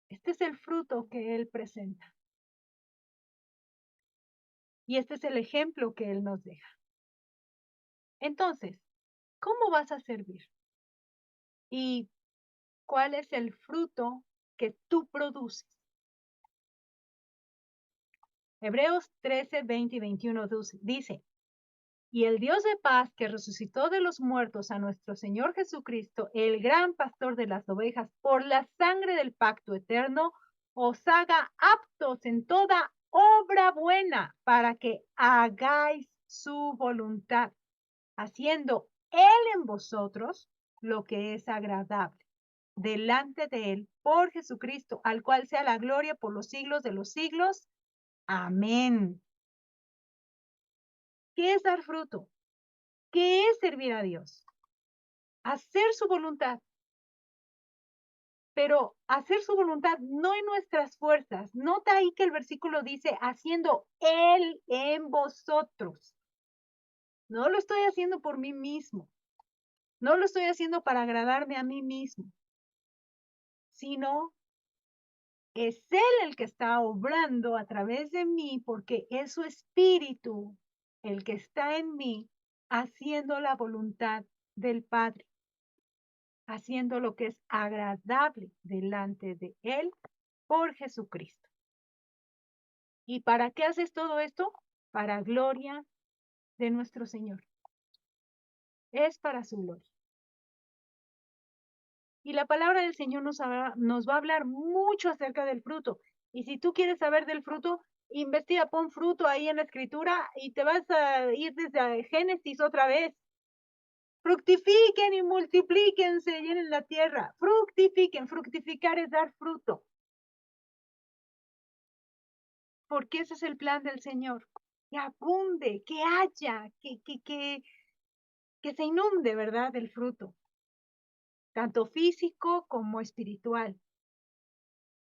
Este es el fruto que Él presenta. Y este es el ejemplo que Él nos deja. Entonces, ¿cómo vas a servir? ¿Y cuál es el fruto que tú produces? Hebreos 13, 20 y 21 dice, y el Dios de paz que resucitó de los muertos a nuestro Señor Jesucristo, el gran pastor de las ovejas, por la sangre del pacto eterno, os haga aptos en toda obra buena para que hagáis su voluntad, haciendo Él en vosotros lo que es agradable, delante de Él, por Jesucristo, al cual sea la gloria por los siglos de los siglos. Amén. ¿Qué es dar fruto? ¿Qué es servir a Dios? Hacer su voluntad. Pero hacer su voluntad no en nuestras fuerzas. Nota ahí que el versículo dice, haciendo Él en vosotros. No lo estoy haciendo por mí mismo. No lo estoy haciendo para agradarme a mí mismo. Sino es Él el que está obrando a través de mí porque es su espíritu el que está en mí haciendo la voluntad del Padre, haciendo lo que es agradable delante de Él por Jesucristo. ¿Y para qué haces todo esto? Para gloria de nuestro Señor. Es para su gloria. Y la palabra del Señor nos va a hablar mucho acerca del fruto. Y si tú quieres saber del fruto, investiga, pon fruto ahí en la escritura y te vas a ir desde Génesis otra vez. Fructifiquen y multiplíquense, llenen la tierra. Fructifiquen, fructificar es dar fruto. Porque ese es el plan del Señor. Que abunde, que haya, que se inunde, ¿verdad? El fruto. Tanto físico como espiritual.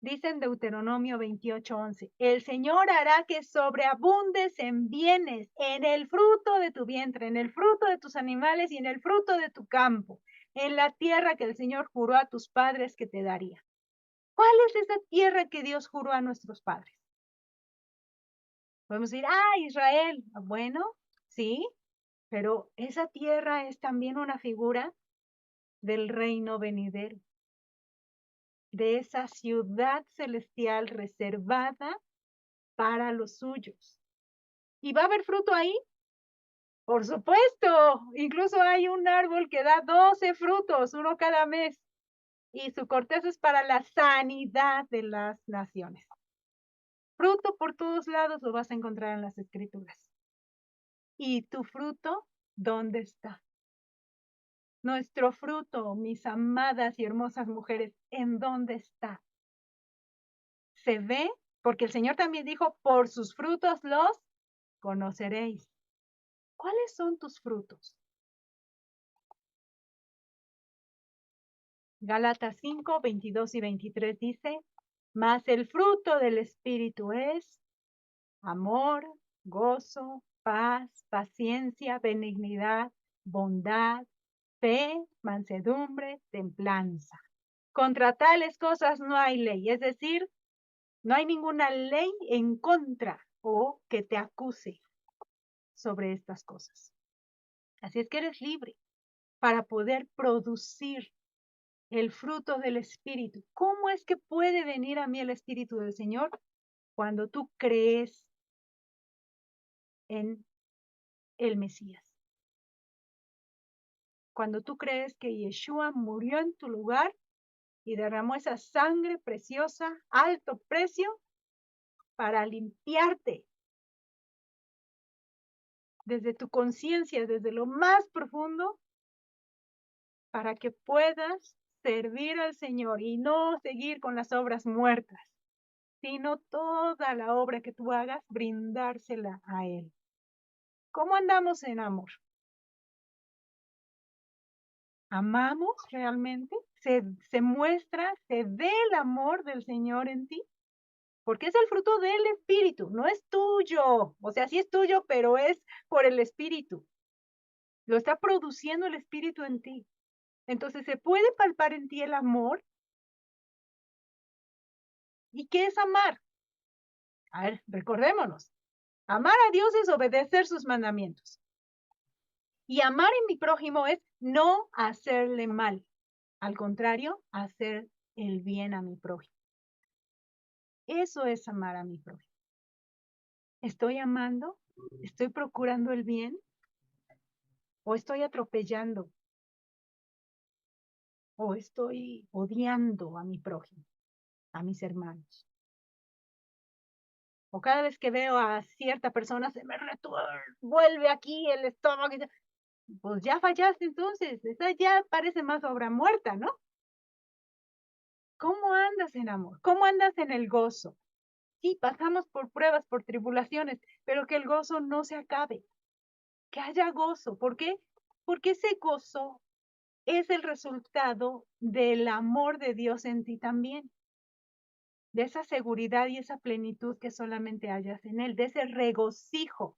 Dice en Deuteronomio 28:11, el Señor hará que sobreabundes en bienes, en el fruto de tu vientre, en el fruto de tus animales y en el fruto de tu campo, en la tierra que el Señor juró a tus padres que te daría. ¿Cuál es esa tierra que Dios juró a nuestros padres? Podemos decir, Israel. Bueno, sí, pero esa tierra es también una figura del reino venidero, de esa ciudad celestial reservada para los suyos. ¿Y va a haber fruto ahí? Por supuesto, incluso hay un árbol que da 12 frutos, uno cada mes, y su corteza es para la sanidad de las naciones. Fruto por todos lados lo vas a encontrar en las escrituras. ¿Y tu fruto dónde está? Nuestro fruto, mis amadas y hermosas mujeres, ¿en dónde está? ¿Se ve? Porque el Señor también dijo, por sus frutos los conoceréis. ¿Cuáles son tus frutos? Gálatas 5, 22 y 23 dice, mas el fruto del Espíritu es amor, gozo, paz, paciencia, benignidad, bondad, fe, mansedumbre, templanza. Contra tales cosas no hay ley, es decir, no hay ninguna ley en contra o que te acuse sobre estas cosas. Así es que eres libre para poder producir el fruto del Espíritu. ¿Cómo es que puede venir a mí el Espíritu del Señor? Cuando tú crees en el Mesías. Cuando tú crees que Yeshua murió en tu lugar y derramó esa sangre preciosa, alto precio, para limpiarte desde tu conciencia, desde lo más profundo, para que puedas servir al Señor y no seguir con las obras muertas, sino toda la obra que tú hagas, brindársela a Él. ¿Cómo andamos en amor? amamos realmente, se muestra, se ve el amor del Señor en ti, porque es el fruto del Espíritu, no es tuyo. O sea, sí es tuyo, pero es por el Espíritu. Lo está produciendo el Espíritu en ti. Entonces se puede palpar en ti el amor. ¿Y qué es amar? A ver, recordémonos. Amar a Dios es obedecer sus mandamientos. Y amar en mi prójimo es no hacerle mal. Al contrario, hacer el bien a mi prójimo. Eso es amar a mi prójimo. ¿Estoy amando? ¿Estoy procurando el bien? ¿O estoy atropellando? ¿O estoy odiando a mi prójimo, a mis hermanos? O cada vez que veo a cierta persona se me vuelve aquí el estómago. Pues ya fallaste entonces. Esa ya parece más obra muerta, ¿no? ¿Cómo andas en amor? ¿Cómo andas en el gozo? Sí, pasamos por pruebas, por tribulaciones, pero que el gozo no se acabe. Que haya gozo. ¿Por qué? Porque ese gozo es el resultado del amor de Dios en ti también. De esa seguridad y esa plenitud que solamente hayas en Él, de ese regocijo.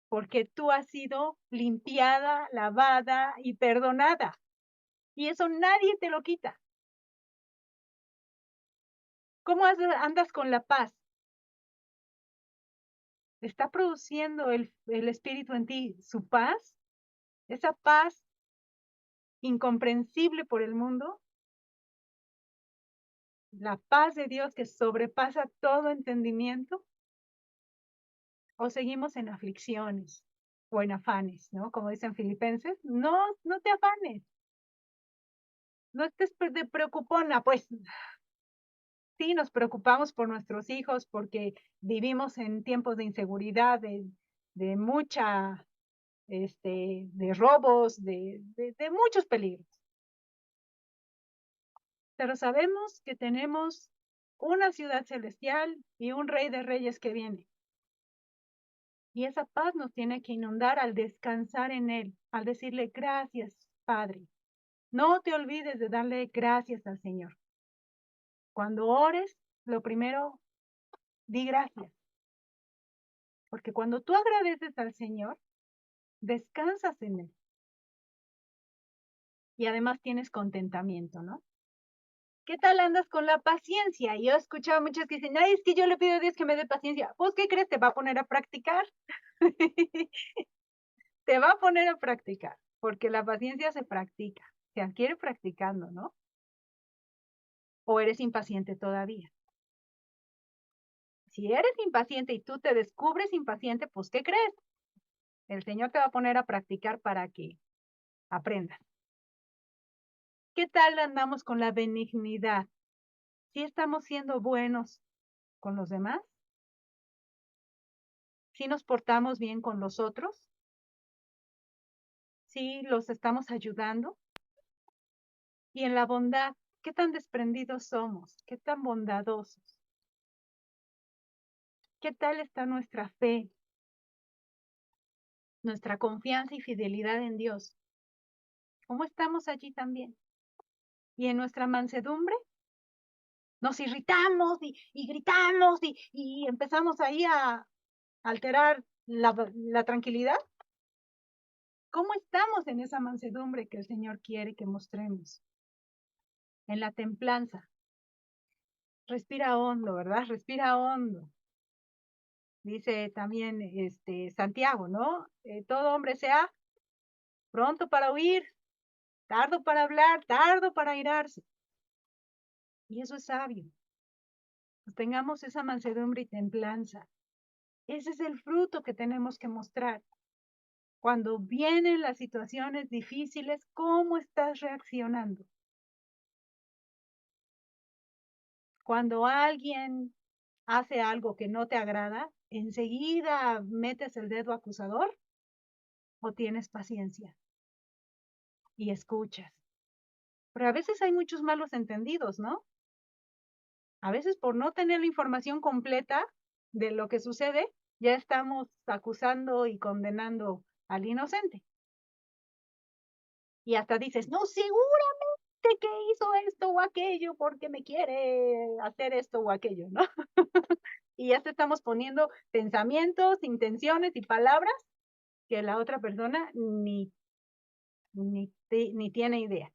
Porque tú has sido limpiada, lavada y perdonada. Y eso nadie te lo quita. ¿Cómo andas con la paz? ¿Está produciendo el Espíritu en ti su paz? Esa paz incomprensible por el mundo. La paz de Dios que sobrepasa todo entendimiento. ¿O seguimos en aflicciones o en afanes, ¿no? Como dicen Filipenses, no te afanes. No estés de preocupona, pues sí nos preocupamos por nuestros hijos porque vivimos en tiempos de inseguridad, de mucha, de robos, de muchos peligros. Pero sabemos que tenemos una ciudad celestial y un Rey de Reyes que viene. Y esa paz nos tiene que inundar al descansar en Él, al decirle gracias, Padre. No te olvides de darle gracias al Señor. Cuando ores, lo primero, di gracias. Porque cuando tú agradeces al Señor, descansas en Él. Y además tienes contentamiento, ¿no? ¿Qué tal andas con la paciencia? Yo he escuchado muchos que dicen, ay, es que yo le pido a Dios que me dé paciencia. Pues, ¿qué crees? Te va a poner a practicar. Te va a poner a practicar, porque la paciencia se practica, se adquiere practicando, ¿no? ¿O eres impaciente todavía? Si eres impaciente y tú te descubres impaciente, pues, ¿qué crees? El Señor te va a poner a practicar para que aprendas. ¿Qué tal andamos con la benignidad? ¿Sí estamos siendo buenos con los demás? ¿Sí nos portamos bien con los otros? ¿Sí los estamos ayudando? Y en la bondad, ¿qué tan desprendidos somos? ¿Qué tan bondadosos? ¿Qué tal está nuestra fe? Nuestra confianza y fidelidad en Dios. ¿Cómo estamos allí también? Y en nuestra mansedumbre, nos irritamos y gritamos y empezamos ahí a alterar la tranquilidad. ¿Cómo estamos en esa mansedumbre que el Señor quiere que mostremos? En la templanza. Respira hondo, ¿verdad? Respira hondo. Dice también Santiago, ¿no? Todo hombre sea pronto para huir, tardo para hablar, tardo para airarse. Y eso es sabio. Pues tengamos esa mansedumbre y templanza. Ese es el fruto que tenemos que mostrar. Cuando vienen las situaciones difíciles, ¿cómo estás reaccionando? Cuando alguien hace algo que no te agrada, ¿enseguida metes el dedo acusador o tienes paciencia y escuchas? Pero a veces hay muchos malos entendidos, ¿no? A veces por no tener la información completa de lo que sucede, ya estamos acusando y condenando al inocente. y hasta dices, no, seguramente que hizo esto o aquello porque me quiere hacer esto o aquello, ¿no? Y ya te estamos poniendo pensamientos, intenciones y palabras que la otra persona ni tiene idea.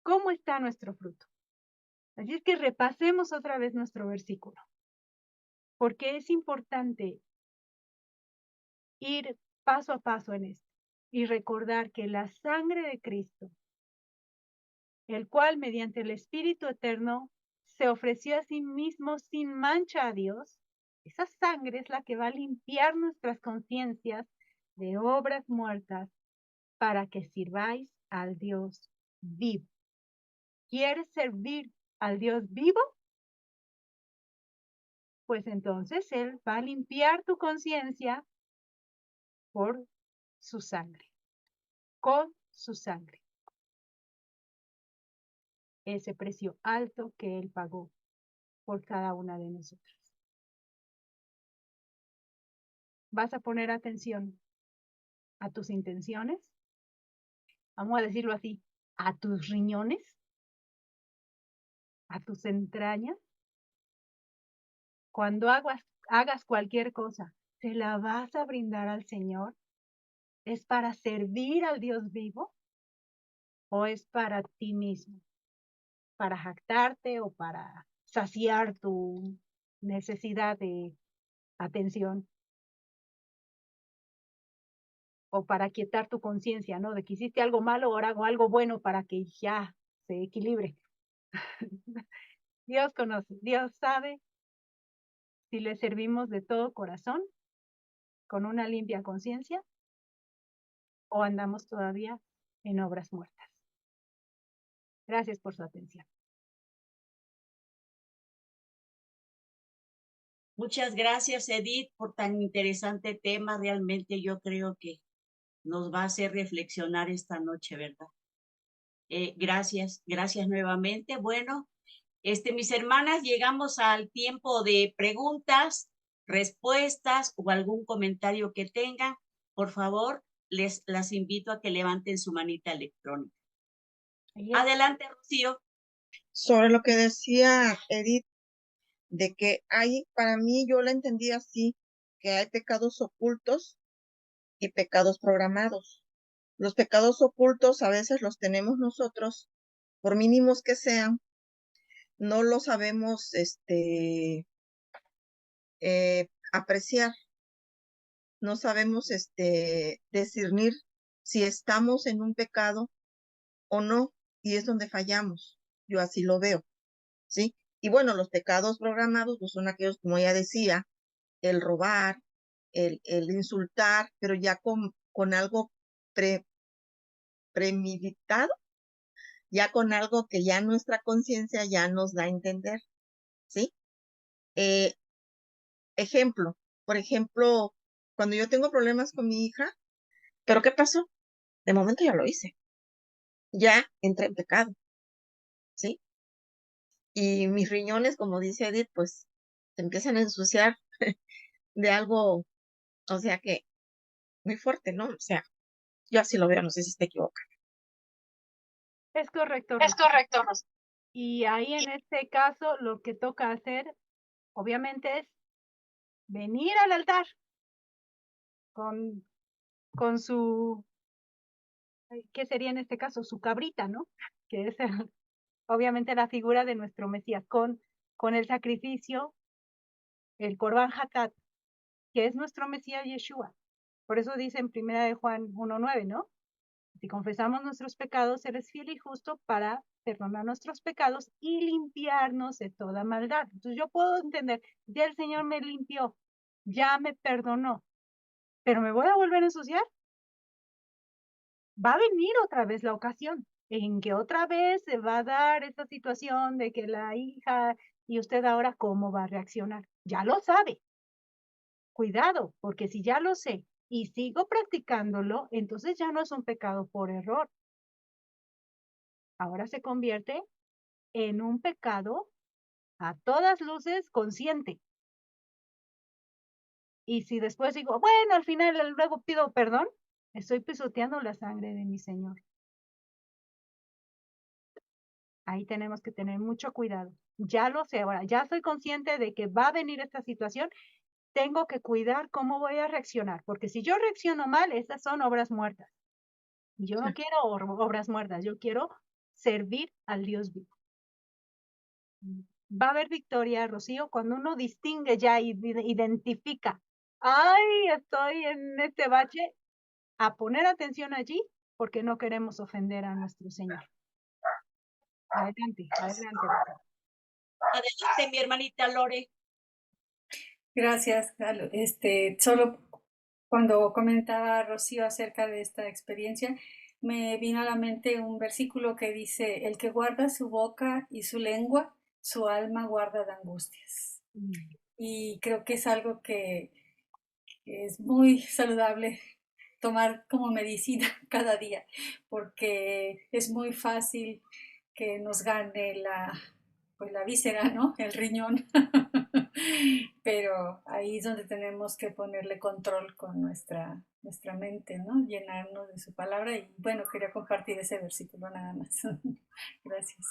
¿Cómo está nuestro fruto? Así es que repasemos otra vez nuestro versículo, porque es importante ir paso a paso en esto y recordar que la sangre de Cristo, el cual mediante el Espíritu Eterno se ofreció a sí mismo sin mancha a Dios, esa sangre es la que va a limpiar nuestras conciencias de obras muertas para que sirváis al Dios vivo. ¿Quieres servir al Dios vivo? Pues entonces Él va a limpiar tu conciencia por su sangre, con su sangre. Ese precio alto que Él pagó por cada una de nosotras. ¿Vas a poner atención a tus intenciones? Vamos a decirlo así, a tus riñones, a tus entrañas. Cuando hagas cualquier cosa, ¿se la vas a brindar al Señor? ¿Es para servir al Dios vivo? ¿O es para ti mismo? ¿Para jactarte o para saciar tu necesidad de atención? O para quietar tu conciencia, ¿no? De que hiciste algo malo, ahora hago algo bueno para que ya se equilibre. Dios conoce, Dios sabe si le servimos de todo corazón, con una limpia conciencia, o andamos todavía en obras muertas. Gracias por su atención. Muchas gracias, Edith, por tan interesante tema. Realmente yo creo que nos va a hacer reflexionar esta noche, ¿verdad? Gracias nuevamente. Bueno, mis hermanas, llegamos al tiempo de preguntas, respuestas o algún comentario que tengan. Por favor, las invito a que levanten su manita electrónica. Adelante, Rocío. Sobre lo que decía Edith, de que hay, para mí yo la entendí así, que hay pecados ocultos y pecados programados. Los pecados ocultos a veces los tenemos nosotros, por mínimos que sean, no lo sabemos apreciar, no sabemos discernir si estamos en un pecado o no, y es donde fallamos. Yo así lo veo, ¿sí? Y bueno, los pecados programados pues son aquellos, como ella decía, el robar, el insultar, pero ya con algo premeditado, ya con algo que ya nuestra conciencia ya nos da a entender, ¿sí? Ejemplo, por ejemplo, cuando yo tengo problemas con mi hija, ¿pero qué pasó? De momento ya lo hice, ya entré en pecado, ¿sí? Y mis riñones, como dice Edith, pues se empiezan a ensuciar de algo, o sea que muy fuerte, ¿no? O sea, yo así lo veo, no sé si está equivocada. Es correcto, Es Rocío. correcto, Ros. Y ahí en este caso lo que toca hacer, obviamente, es venir al altar con su, ¿qué sería en este caso? Su cabrita, ¿no? Que es obviamente la figura de nuestro Mesías, con el sacrificio, el Corban Hatat, que es nuestro Mesías Yeshua. Por eso dice en 1 de Juan 1:9, ¿no? Si confesamos nuestros pecados, Él es fiel y justo para perdonar nuestros pecados y limpiarnos de toda maldad. Entonces yo puedo entender, ya el Señor me limpió, ya me perdonó, pero ¿me voy a volver a ensuciar? Va a venir otra vez la ocasión en que otra vez se va a dar esta situación de que la hija y usted ahora cómo va a reaccionar. Ya lo sabe. Cuidado, porque si ya lo sé y sigo practicándolo, entonces ya no es un pecado por error. Ahora se convierte en un pecado a todas luces consciente. Y si después digo, bueno, al final luego pido perdón, estoy pisoteando la sangre de mi Señor. Ahí tenemos que tener mucho cuidado. Ya lo sé ahora, ya soy consciente de que va a venir esta situación. Tengo que cuidar cómo voy a reaccionar, porque si yo reacciono mal, esas son obras muertas. Y yo no quiero obras muertas, yo quiero servir al Dios vivo. Va a haber victoria, Rocío, cuando uno distingue ya y identifica, ay, estoy en este bache, a poner atención allí, porque no queremos ofender a nuestro Señor. Adelante, adelante. Adelante, mi hermanita Lore. Gracias, Galo. Solo cuando comentaba Rocío acerca de esta experiencia, me vino a la mente un versículo que dice, el que guarda su boca y su lengua, su alma guarda de angustias. Y creo que es algo que es muy saludable tomar como medicina cada día, porque es muy fácil que nos gane la víscera, ¿no? El riñón. Pero ahí es donde tenemos que ponerle control con nuestra mente, ¿no? Llenarnos de su palabra. Y bueno, quería compartir ese versículo nada más. Gracias.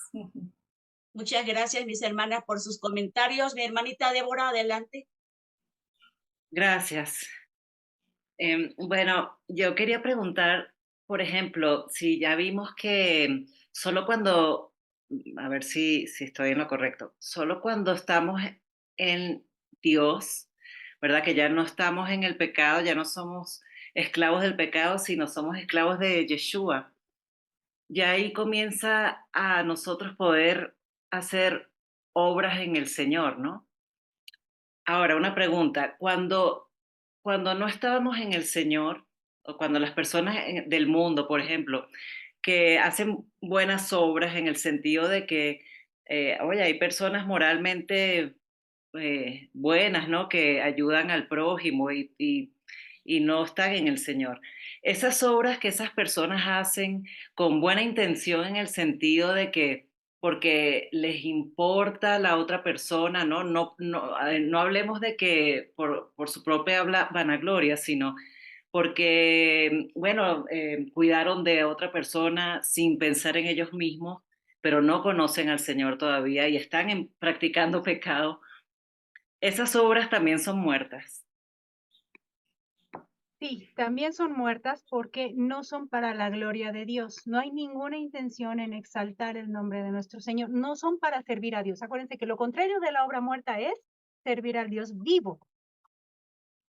Muchas gracias, mis hermanas, por sus comentarios. Mi hermanita Débora, adelante. Gracias. Bueno, yo quería preguntar, por ejemplo, si ya vimos que solo cuando, a ver si estoy en lo correcto, solo cuando estamos en Dios, ¿verdad? Que ya no estamos en el pecado, ya no somos esclavos del pecado, sino somos esclavos de Yeshua. Ya ahí comienza a nosotros poder hacer obras en el Señor, ¿no? Ahora, una pregunta, cuando no estábamos en el Señor, o cuando las personas del mundo, por ejemplo, que hacen buenas obras en el sentido de que, oye, hay personas moralmente buenas, ¿no? Que ayudan al prójimo y no están en el Señor. Esas obras que esas personas hacen con buena intención en el sentido de que porque les importa la otra persona, ¿no? No hablemos de que por su propia vanagloria, sino porque, bueno, cuidaron de otra persona sin pensar en ellos mismos, pero no conocen al Señor todavía y están practicando pecado. Esas obras también son muertas. Sí, también son muertas porque no son para la gloria de Dios. No hay ninguna intención en exaltar el nombre de nuestro Señor. No son para servir a Dios. Acuérdense que lo contrario de la obra muerta es servir al Dios vivo.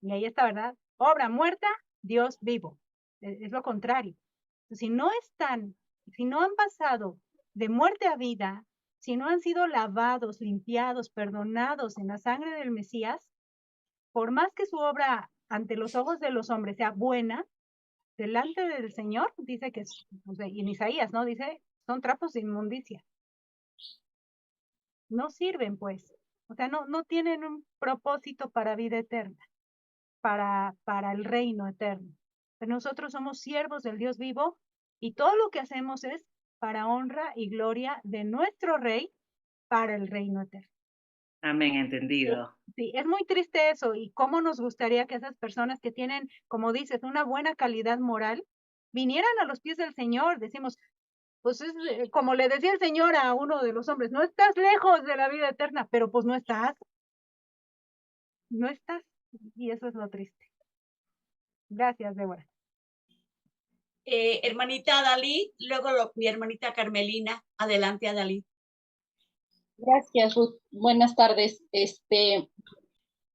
Y ahí está, ¿verdad? Obra muerta, Dios vivo. Es lo contrario. Si no están, si no han pasado de muerte a vida, si no han sido lavados, limpiados, perdonados en la sangre del Mesías, por más que su obra ante los ojos de los hombres sea buena, delante del Señor, dice que, y en Isaías, ¿no? Dice, son trapos de inmundicia. No sirven, pues. O sea, no tienen un propósito para vida eterna, para el reino eterno. Pero nosotros somos siervos del Dios vivo y todo lo que hacemos es para honra y gloria de nuestro Rey para el reino eterno. Amén, entendido. Sí, es muy triste eso y cómo nos gustaría que esas personas que tienen, como dices, una buena calidad moral, vinieran a los pies del Señor. Decimos, pues es como le decía el Señor a uno de los hombres, no estás lejos de la vida eterna, pero pues no estás. Y eso es lo triste. Gracias, Débora. Hermanita Dalí, luego mi hermanita Carmelina. Adelante, Adalí. Gracias, Ruth. Buenas tardes.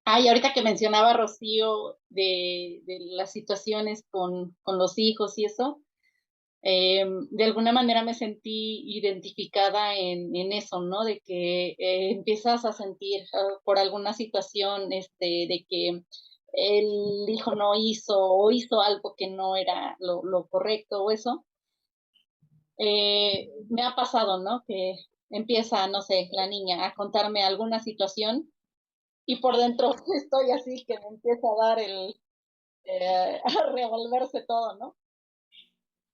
Ahorita que mencionaba Rocío de las situaciones con los hijos y eso, de alguna manera me sentí identificada en eso, ¿no? De que empiezas a sentir por alguna situación, de que el hijo no hizo o hizo algo que no era lo correcto o eso. Me ha pasado, ¿no? Que empieza, no sé, la niña a contarme alguna situación y por dentro estoy así que me empieza a dar a revolverse todo, ¿no?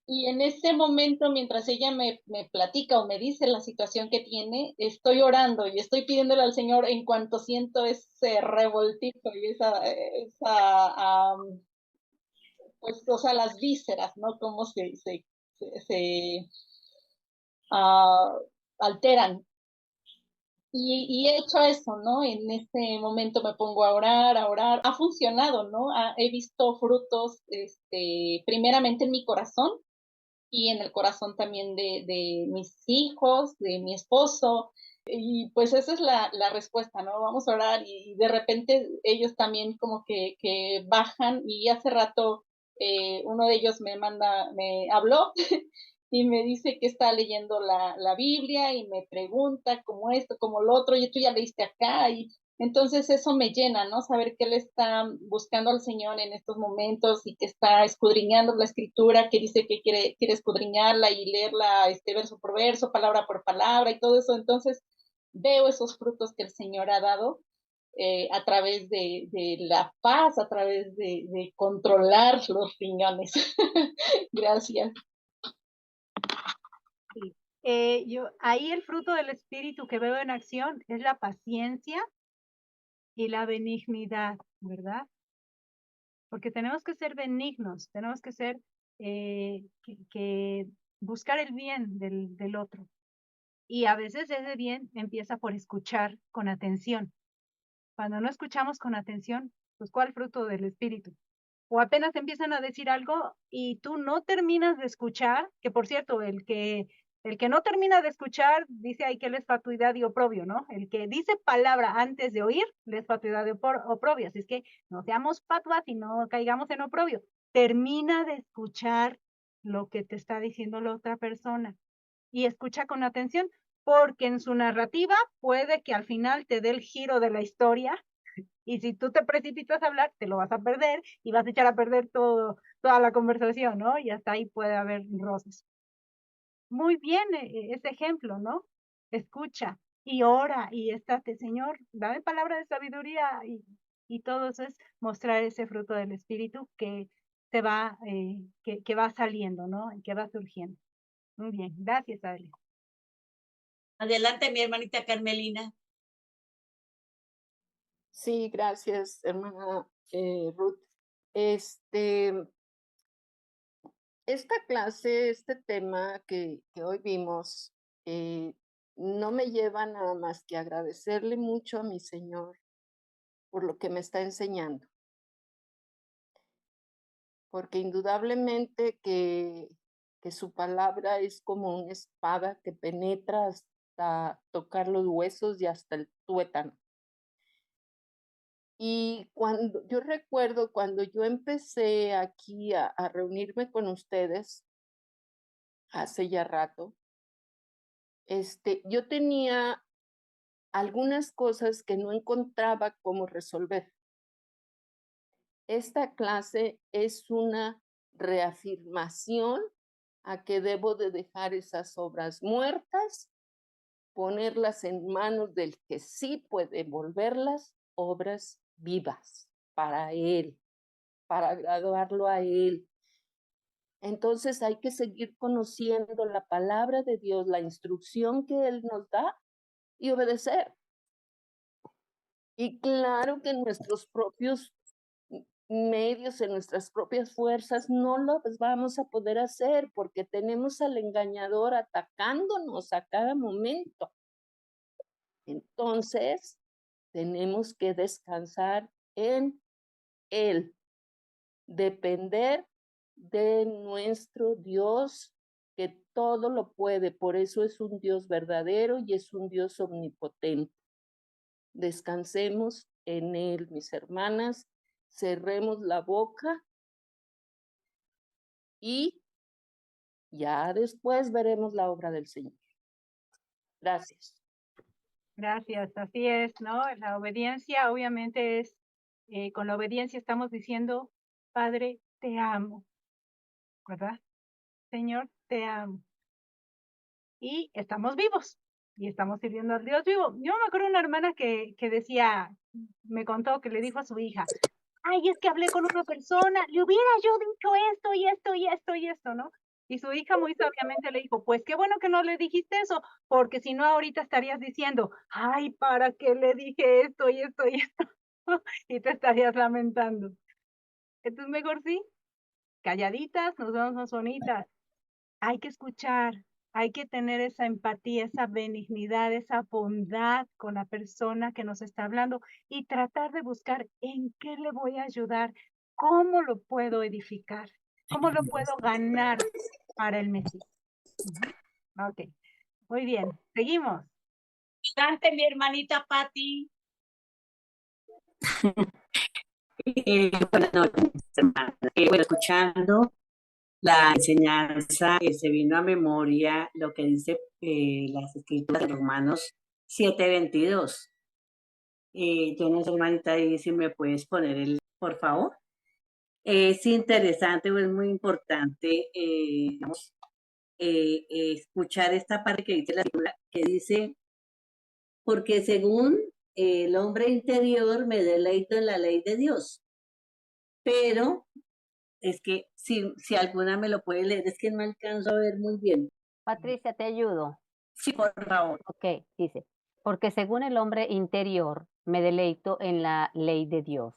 Y en ese momento, mientras ella me platica o me dice la situación que tiene, estoy orando y estoy pidiéndole al Señor en cuanto siento ese revoltito y pues, o sea, las vísceras, ¿no? Cómo se alteran. Y he hecho eso, ¿no? En este momento me pongo a orar, a orar. Ha funcionado, ¿no? He visto frutos, primeramente en mi corazón y en el corazón también de mis hijos, de mi esposo. Y pues esa es la respuesta, ¿no? Vamos a orar y de repente ellos también como que bajan y hace rato uno de ellos me habló y me dice que está leyendo la Biblia y me pregunta como esto, como lo otro, y tú ya leíste acá, y entonces eso me llena, ¿no? Saber que él está buscando al Señor en estos momentos y que está escudriñando la escritura, que dice que quiere escudriñarla y leerla verso por verso, palabra por palabra y todo eso. Entonces veo esos frutos que el Señor ha dado a través de la paz, a través de controlar los riñones. Gracias. Sí. Ahí el fruto del Espíritu que veo en acción es la paciencia y la benignidad, ¿verdad? Porque tenemos que ser benignos, tenemos que ser, que buscar el bien del otro. Y a veces ese bien empieza por escuchar con atención. Cuando no escuchamos con atención, pues ¿cuál fruto del Espíritu? O apenas empiezan a decir algo y tú no terminas de escuchar, que por cierto, el que no termina de escuchar dice ahí que él es fatuidad y oprobio, ¿no? El que dice palabra antes de oír, le es fatuidad y oprobio. Así es que no seamos fatuas y no caigamos en oprobio. Termina de escuchar lo que te está diciendo la otra persona y escucha con atención, porque en su narrativa puede que al final te dé el giro de la historia y si tú te precipitas a hablar, te lo vas a perder y vas a echar a perder toda la conversación, ¿no? Y hasta ahí puede haber roces. Muy bien ese ejemplo, ¿no? Escucha y ora y estate, Señor, dame palabra de sabiduría y todo eso es mostrar ese fruto del Espíritu que te va, que va saliendo, ¿no? Y que va surgiendo. Muy bien, gracias, Adri. Adelante, mi hermanita Carmelina. Sí, gracias, hermana Ruth. Esta clase, este tema que hoy vimos, no me lleva nada más que agradecerle mucho a mi Señor por lo que me está enseñando. Porque indudablemente que su palabra es como una espada que penetra hasta tocar los huesos y hasta el tuétano. Y yo recuerdo cuando yo empecé aquí a reunirme con ustedes, hace ya rato, yo tenía algunas cosas que no encontraba cómo resolver. Esta clase es una reafirmación a que debo de dejar esas obras muertas, ponerlas en manos del que sí puede volverlas obras vivas para Él, para agradarlo a Él. Entonces hay que seguir conociendo la palabra de Dios, la instrucción que Él nos da y obedecer. Y claro que en nuestros propios medios, en nuestras propias fuerzas, no lo vamos a poder hacer porque tenemos al engañador atacándonos a cada momento. Entonces, tenemos que descansar en Él, depender de nuestro Dios que todo lo puede. Por eso es un Dios verdadero y es un Dios omnipotente. Descansemos en Él, mis hermanas, cerremos la boca y ya después veremos la obra del Señor. Gracias. Gracias, así es, ¿no? La obediencia obviamente es, con la obediencia estamos diciendo, Padre, te amo, ¿verdad? Señor, te amo. Y estamos vivos y estamos sirviendo al Dios vivo. Yo me acuerdo de una hermana que decía, me contó que le dijo a su hija, ay, es que hablé con una persona, le hubiera yo dicho esto y esto y esto y esto, ¿no? Y su hija muy sabiamente le dijo, pues qué bueno que no le dijiste eso, porque si no ahorita estarías diciendo, ay, ¿para qué le dije esto y esto y esto? Y te estarías lamentando. Entonces mejor sí, calladitas, nos vemos más bonitas. Hay que escuchar, Hay que tener esa empatía, esa benignidad, esa bondad con la persona que nos está hablando y tratar de buscar en qué le voy a ayudar, cómo lo puedo edificar, cómo lo puedo ganar para el Mesías. Ok, muy bien, seguimos. Adelante, mi hermanita Patti. Buenas noches, hermana. Bueno, escuchando la enseñanza, se vino a memoria lo que dice las escrituras de Romanos 7:22. Yo no sé, hermanita, ahí si me puedes poner por favor. Es interesante o es muy importante digamos, escuchar esta parte que dice la escritura, que dice, porque según el hombre interior me deleito en la ley de Dios, pero es que si alguna me lo puede leer, es que no alcanzo a ver muy bien. Patricia, te ayudo. Sí, por favor. Ok, dice, porque según el hombre interior me deleito en la ley de Dios,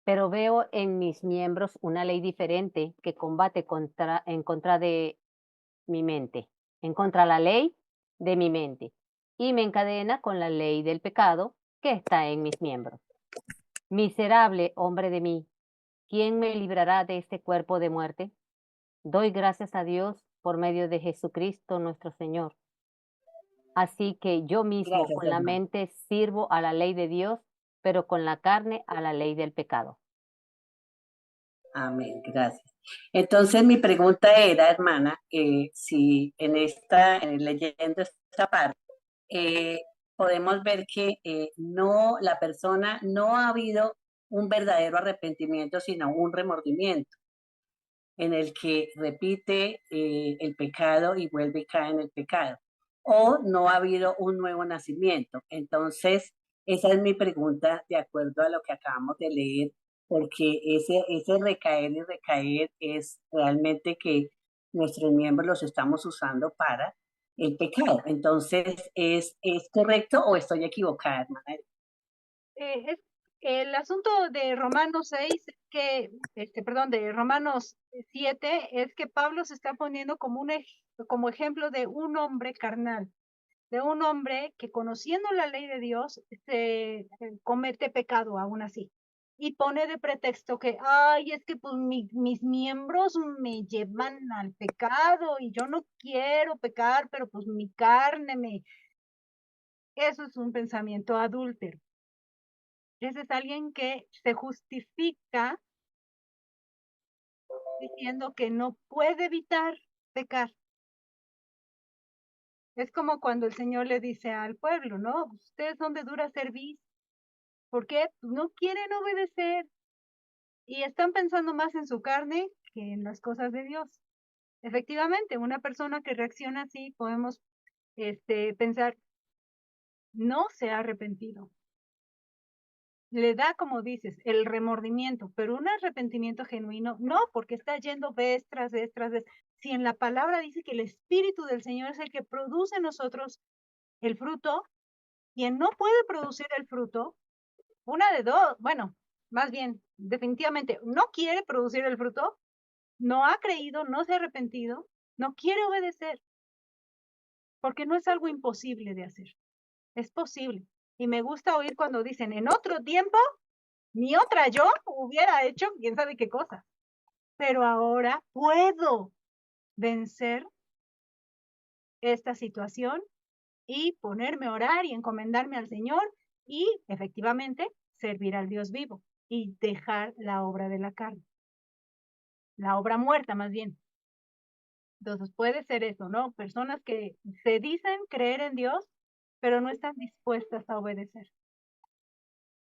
pero veo en mis miembros una ley diferente que combate en contra de mi mente, en contra de la ley de mi mente, y me encadena con la ley del pecado que está en mis miembros. Miserable hombre de mí, ¿quién me librará de este cuerpo de muerte? Doy gracias a Dios por medio de Jesucristo nuestro Señor. Así que yo mismo Gracias, con la hermano. mente sirvo a la ley de Dios, pero con la carne a la ley del pecado. Amén, gracias. Entonces mi pregunta era, hermana, si leyendo esta parte, podemos ver que no, la persona no ha habido un verdadero arrepentimiento, sino un remordimiento, en el que repite el pecado y vuelve y cae en el pecado. O no ha habido un nuevo nacimiento. Entonces, esa es mi pregunta de acuerdo a lo que acabamos de leer, porque ese recaer y recaer es realmente que nuestros miembros los estamos usando para el pecado. Entonces, ¿es correcto o estoy equivocada, hermana? Es el asunto de Romanos 6, de Romanos 7, es que Pablo se está poniendo como como ejemplo de un hombre carnal, de un hombre que conociendo la ley de Dios comete pecado aún así. Y pone de pretexto que, ay, es que pues mis miembros me llevan al pecado y yo no quiero pecar, pero pues mi carne me... Eso es un pensamiento adúltero. Ese es alguien que se justifica diciendo que no puede evitar pecar. Es como cuando el Señor le dice al pueblo, ¿no? Ustedes son de dura cerviz. ¿Por qué? No quieren obedecer y están pensando más en su carne que en las cosas de Dios. Efectivamente, una persona que reacciona así, podemos pensar, no se ha arrepentido. Le da, como dices, el remordimiento, pero un arrepentimiento genuino, no, porque está yendo vez tras vez tras vez. Si en la palabra dice que el Espíritu del Señor es el que produce en nosotros el fruto, quien no puede producir el fruto, una de dos, bueno, más bien, definitivamente, no quiere producir el fruto, no ha creído, no se ha arrepentido, no quiere obedecer, porque no es algo imposible de hacer, es posible. Y me gusta oír cuando dicen, en otro tiempo, ni otra yo hubiera hecho quién sabe qué cosa, pero ahora puedo vencer esta situación y ponerme a orar y encomendarme al Señor y efectivamente servir al Dios vivo y dejar la obra de la carne, la obra muerta más bien. Entonces puede ser eso, ¿no? Personas que se dicen creer en Dios, pero no están dispuestas a obedecer.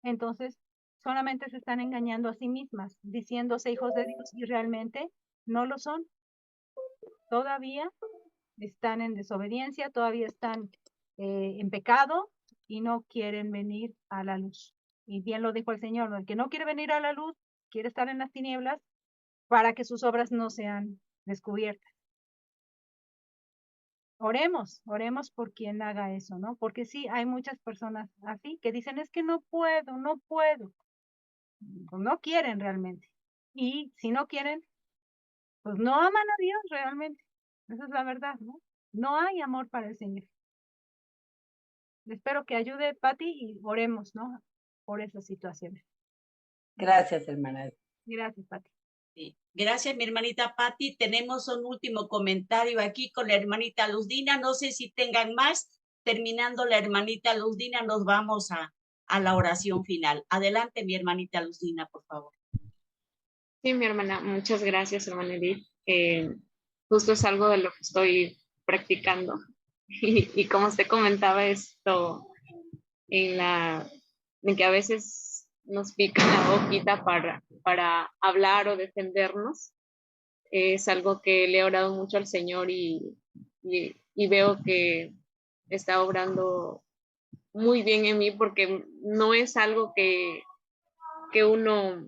Entonces, solamente se están engañando a sí mismas, diciéndose hijos de Dios y realmente no lo son. Todavía están en desobediencia, todavía están en pecado y no quieren venir a la luz. Y bien lo dijo el Señor, ¿no? El que no quiere venir a la luz, quiere estar en las tinieblas para que sus obras no sean descubiertas. Oremos por quien haga eso, ¿no? Porque sí, hay muchas personas así que dicen, es que no puedo, no puedo. Pues no quieren realmente. Y si no quieren, pues no aman a Dios realmente. Esa es la verdad, ¿no? No hay amor para el Señor. Espero que ayude, Patti, y oremos, ¿no? Por esas situaciones. Gracias, hermana. Gracias, Patti. Sí. Gracias, mi hermanita Patti. Tenemos un último comentario aquí con la hermanita Luzdina. No sé si tengan más. Terminando la hermanita Luzdina, nos vamos a la oración final. Adelante, mi hermanita Luzdina, por favor. Sí, mi hermana, muchas gracias, hermana Edith. Justo es algo de lo que estoy practicando. Y como usted comentaba esto, en que a veces nos pica la boquita para hablar o defendernos, es algo que le he orado mucho al Señor y veo que está obrando muy bien en mí porque no es algo que uno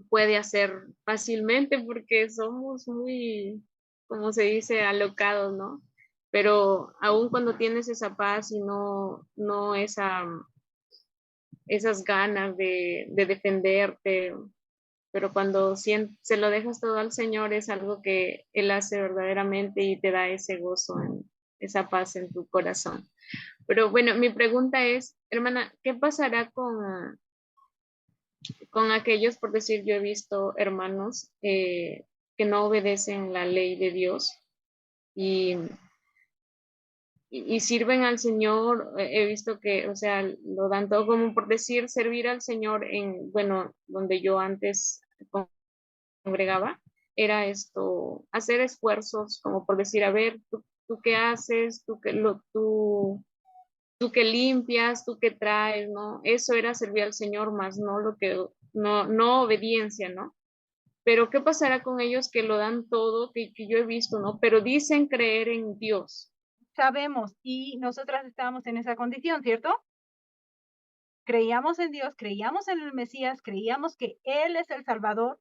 puede hacer fácilmente porque somos muy, como se dice, alocados, ¿no? Pero aún cuando tienes esa paz y no esas ganas de defenderte, pero cuando se lo dejas todo al Señor es algo que Él hace verdaderamente y te da ese gozo, esa paz en tu corazón. Pero bueno, mi pregunta es, hermana, ¿qué pasará con aquellos, por decir, yo he visto hermanos que no obedecen la ley de Dios y, y sirven al Señor? He visto que, o sea, lo dan todo como por decir, servir al Señor en, bueno, donde yo antes congregaba, era esto, hacer esfuerzos como por decir, a ver, tú qué haces, tú que limpias, tú que traes, ¿no? Eso era servir al Señor más, no lo que, no obediencia, ¿no? Pero ¿qué pasará con ellos que lo dan todo, que yo he visto, ¿no? Pero dicen creer en Dios. Sabemos, y nosotras estábamos en esa condición, ¿cierto? Creíamos en Dios, creíamos en el Mesías, creíamos que Él es el Salvador,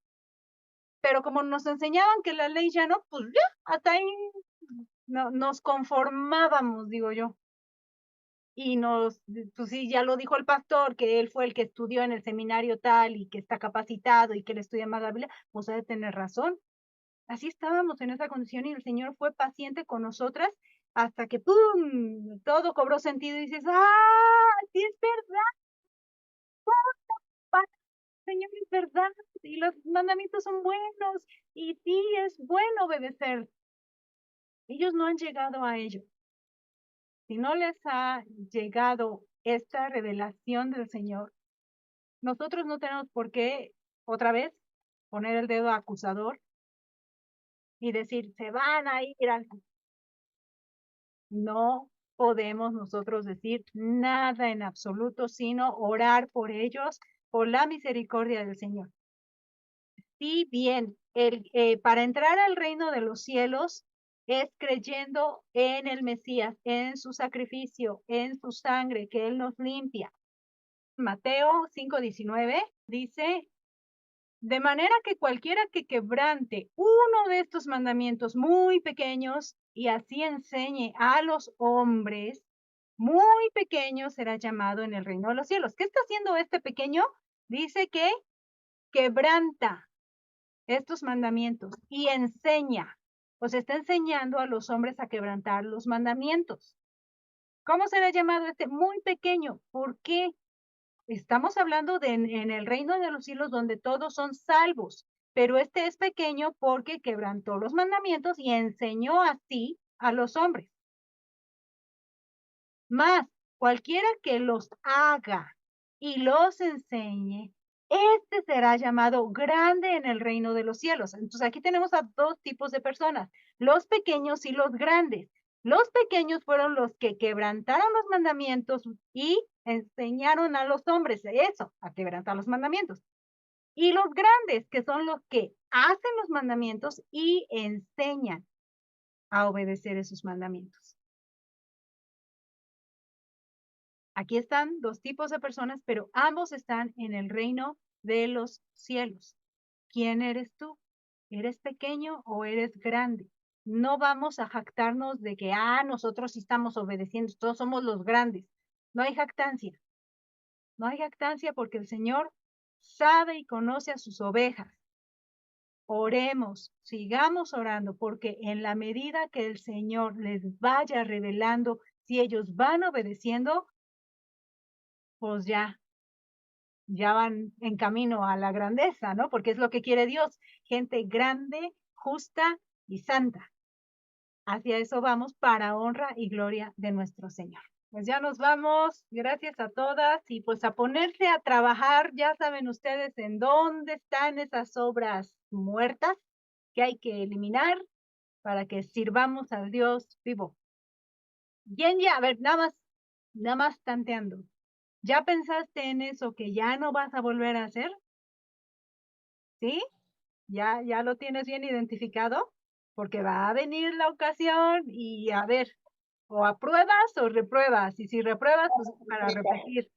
pero como nos enseñaban que la ley ya no, pues ya, hasta ahí nos conformábamos, digo yo. Y pues sí, ya lo dijo el pastor, que él fue el que estudió en el seminario tal y que está capacitado y que le estudia más la Biblia, pues ha de tener razón. Así estábamos en esa condición y el Señor fue paciente con nosotras hasta que ¡pum! Todo cobró sentido y dices, ¡ah! Sí es verdad, Señor, es verdad, y los mandamientos son buenos, y sí es bueno obedecer. Ellos no han llegado a ello. Si no les ha llegado esta revelación del Señor, nosotros no tenemos por qué otra vez poner el dedo acusador y decir, se van a ir al... No podemos nosotros decir nada en absoluto, sino orar por ellos, por la misericordia del Señor. Sí, bien, para entrar al reino de los cielos es creyendo en el Mesías, en su sacrificio, en su sangre, que Él nos limpia. Mateo 5:19 dice, de manera que cualquiera que quebrante uno de estos mandamientos muy pequeños y así enseñe a los hombres, muy pequeño será llamado en el reino de los cielos. ¿Qué está haciendo este pequeño? Dice que quebranta estos mandamientos y enseña, pues está enseñando a los hombres a quebrantar los mandamientos. ¿Cómo será llamado este? Muy pequeño. ¿Por qué? Estamos hablando en el reino de los cielos donde todos son salvos, pero este es pequeño porque quebrantó los mandamientos y enseñó así a los hombres. Más, cualquiera que los haga y los enseñe, este será llamado grande en el reino de los cielos. Entonces aquí tenemos a dos tipos de personas, los pequeños y los grandes. Los pequeños fueron los que quebrantaron los mandamientos y enseñaron a los hombres eso, a quebrantar los mandamientos. Y los grandes, que son los que hacen los mandamientos y enseñan a obedecer esos mandamientos. Aquí están dos tipos de personas, pero ambos están en el reino de los cielos. ¿Quién eres tú? ¿Eres pequeño o eres grande? No vamos a jactarnos de que, nosotros sí estamos obedeciendo, todos somos los grandes. No hay jactancia. No hay jactancia porque el Señor sabe y conoce a sus ovejas. oremos, sigamos orando, porque en la medida que el Señor les vaya revelando, si ellos van obedeciendo, pues ya van en camino a la grandeza, ¿no? Porque es lo que quiere Dios, gente grande, justa y santa. Hacia eso vamos para honra y gloria de nuestro Señor. Pues ya nos vamos, gracias a todas y pues a ponerse a trabajar, ya saben ustedes en dónde están esas obras muertas que hay que eliminar para que sirvamos al Dios vivo. Bien, ya, a ver, nada más tanteando. ¿Ya pensaste en eso que ya no vas a volver a hacer? ¿Sí? ¿Ya lo tienes bien identificado? Porque va a venir la ocasión y a ver, o apruebas o repruebas. Y si repruebas, pues para repetir.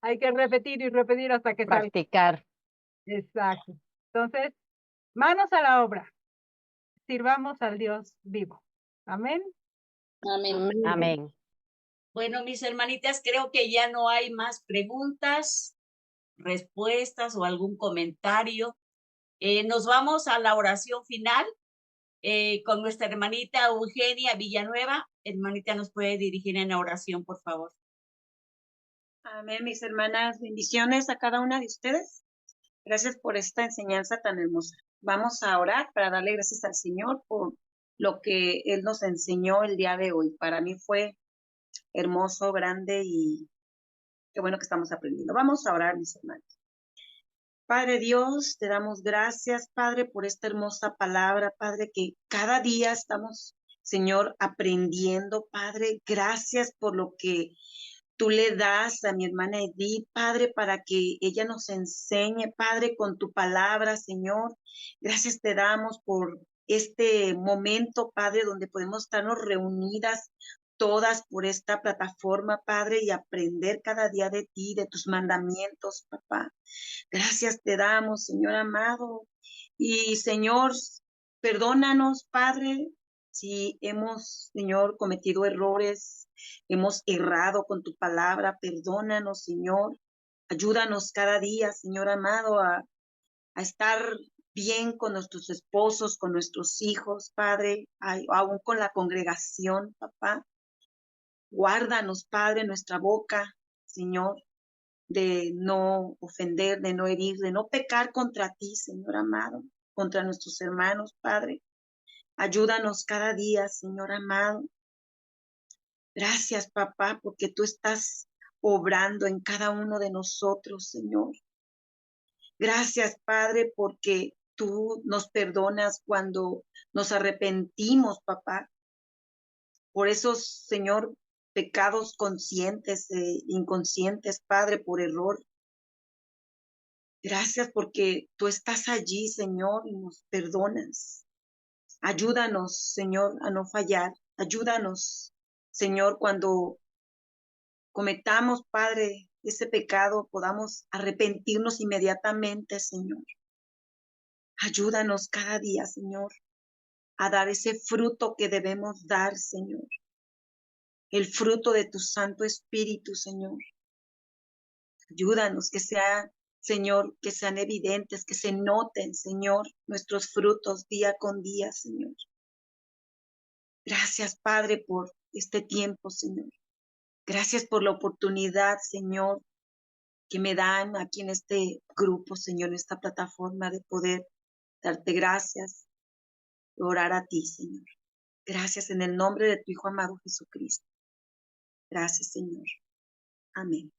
Hay que repetir y repetir hasta que salga. Practicar. Exacto. Entonces, manos a la obra. Sirvamos al Dios vivo. Amén. Amén. Amén. Bueno, mis hermanitas, creo que ya no hay más preguntas, respuestas o algún comentario. Nos vamos a la oración final con nuestra hermanita Eugenia Villanueva. Hermanita, ¿nos puede dirigir en la oración, por favor? Amén, mis hermanas. Bendiciones a cada una de ustedes. Gracias por esta enseñanza tan hermosa. Vamos a orar para darle gracias al Señor por lo que Él nos enseñó el día de hoy. Para mí fue hermoso, grande y qué bueno que estamos aprendiendo. Vamos a orar, mis hermanos. Padre Dios, te damos gracias, Padre, por esta hermosa palabra, Padre, que cada día estamos, Señor, aprendiendo, Padre. Gracias por lo que tú le das a mi hermana Edith, Padre, para que ella nos enseñe, Padre, con tu palabra, Señor. Gracias te damos por este momento, Padre, donde podemos estarnos reunidas todas por esta plataforma, Padre, y aprender cada día de ti, de tus mandamientos, papá. Gracias te damos, Señor amado. Y, Señor, perdónanos, Padre, si hemos, Señor, cometido errores, hemos errado con tu palabra. Perdónanos, Señor. Ayúdanos cada día, Señor amado, a estar bien con nuestros esposos, con nuestros hijos, Padre, aún con la congregación, papá. Guárdanos, Padre, nuestra boca, Señor, de no ofender, de no herir, de no pecar contra ti, Señor amado, contra nuestros hermanos, Padre. Ayúdanos cada día, Señor amado. Gracias, papá, porque tú estás obrando en cada uno de nosotros, Señor. Gracias, Padre, porque tú nos perdonas cuando nos arrepentimos, papá, por esos, Señor, pecados conscientes e inconscientes, Padre, por error. Gracias porque tú estás allí, Señor, y nos perdonas. Ayúdanos, Señor, a no fallar. Ayúdanos, Señor, cuando cometamos, Padre, ese pecado, podamos arrepentirnos inmediatamente, Señor. Ayúdanos cada día, Señor, a dar ese fruto que debemos dar, Señor. El fruto de tu Santo Espíritu, Señor. Ayúdanos que sea, Señor, que sean evidentes, que se noten, Señor, nuestros frutos día con día, Señor. Gracias, Padre, por este tiempo, Señor. Gracias por la oportunidad, Señor, que me dan aquí en este grupo, Señor, en esta plataforma de poder darte gracias, orar a ti, Señor. Gracias en el nombre de tu Hijo amado Jesucristo. Gracias, Señor. Amén.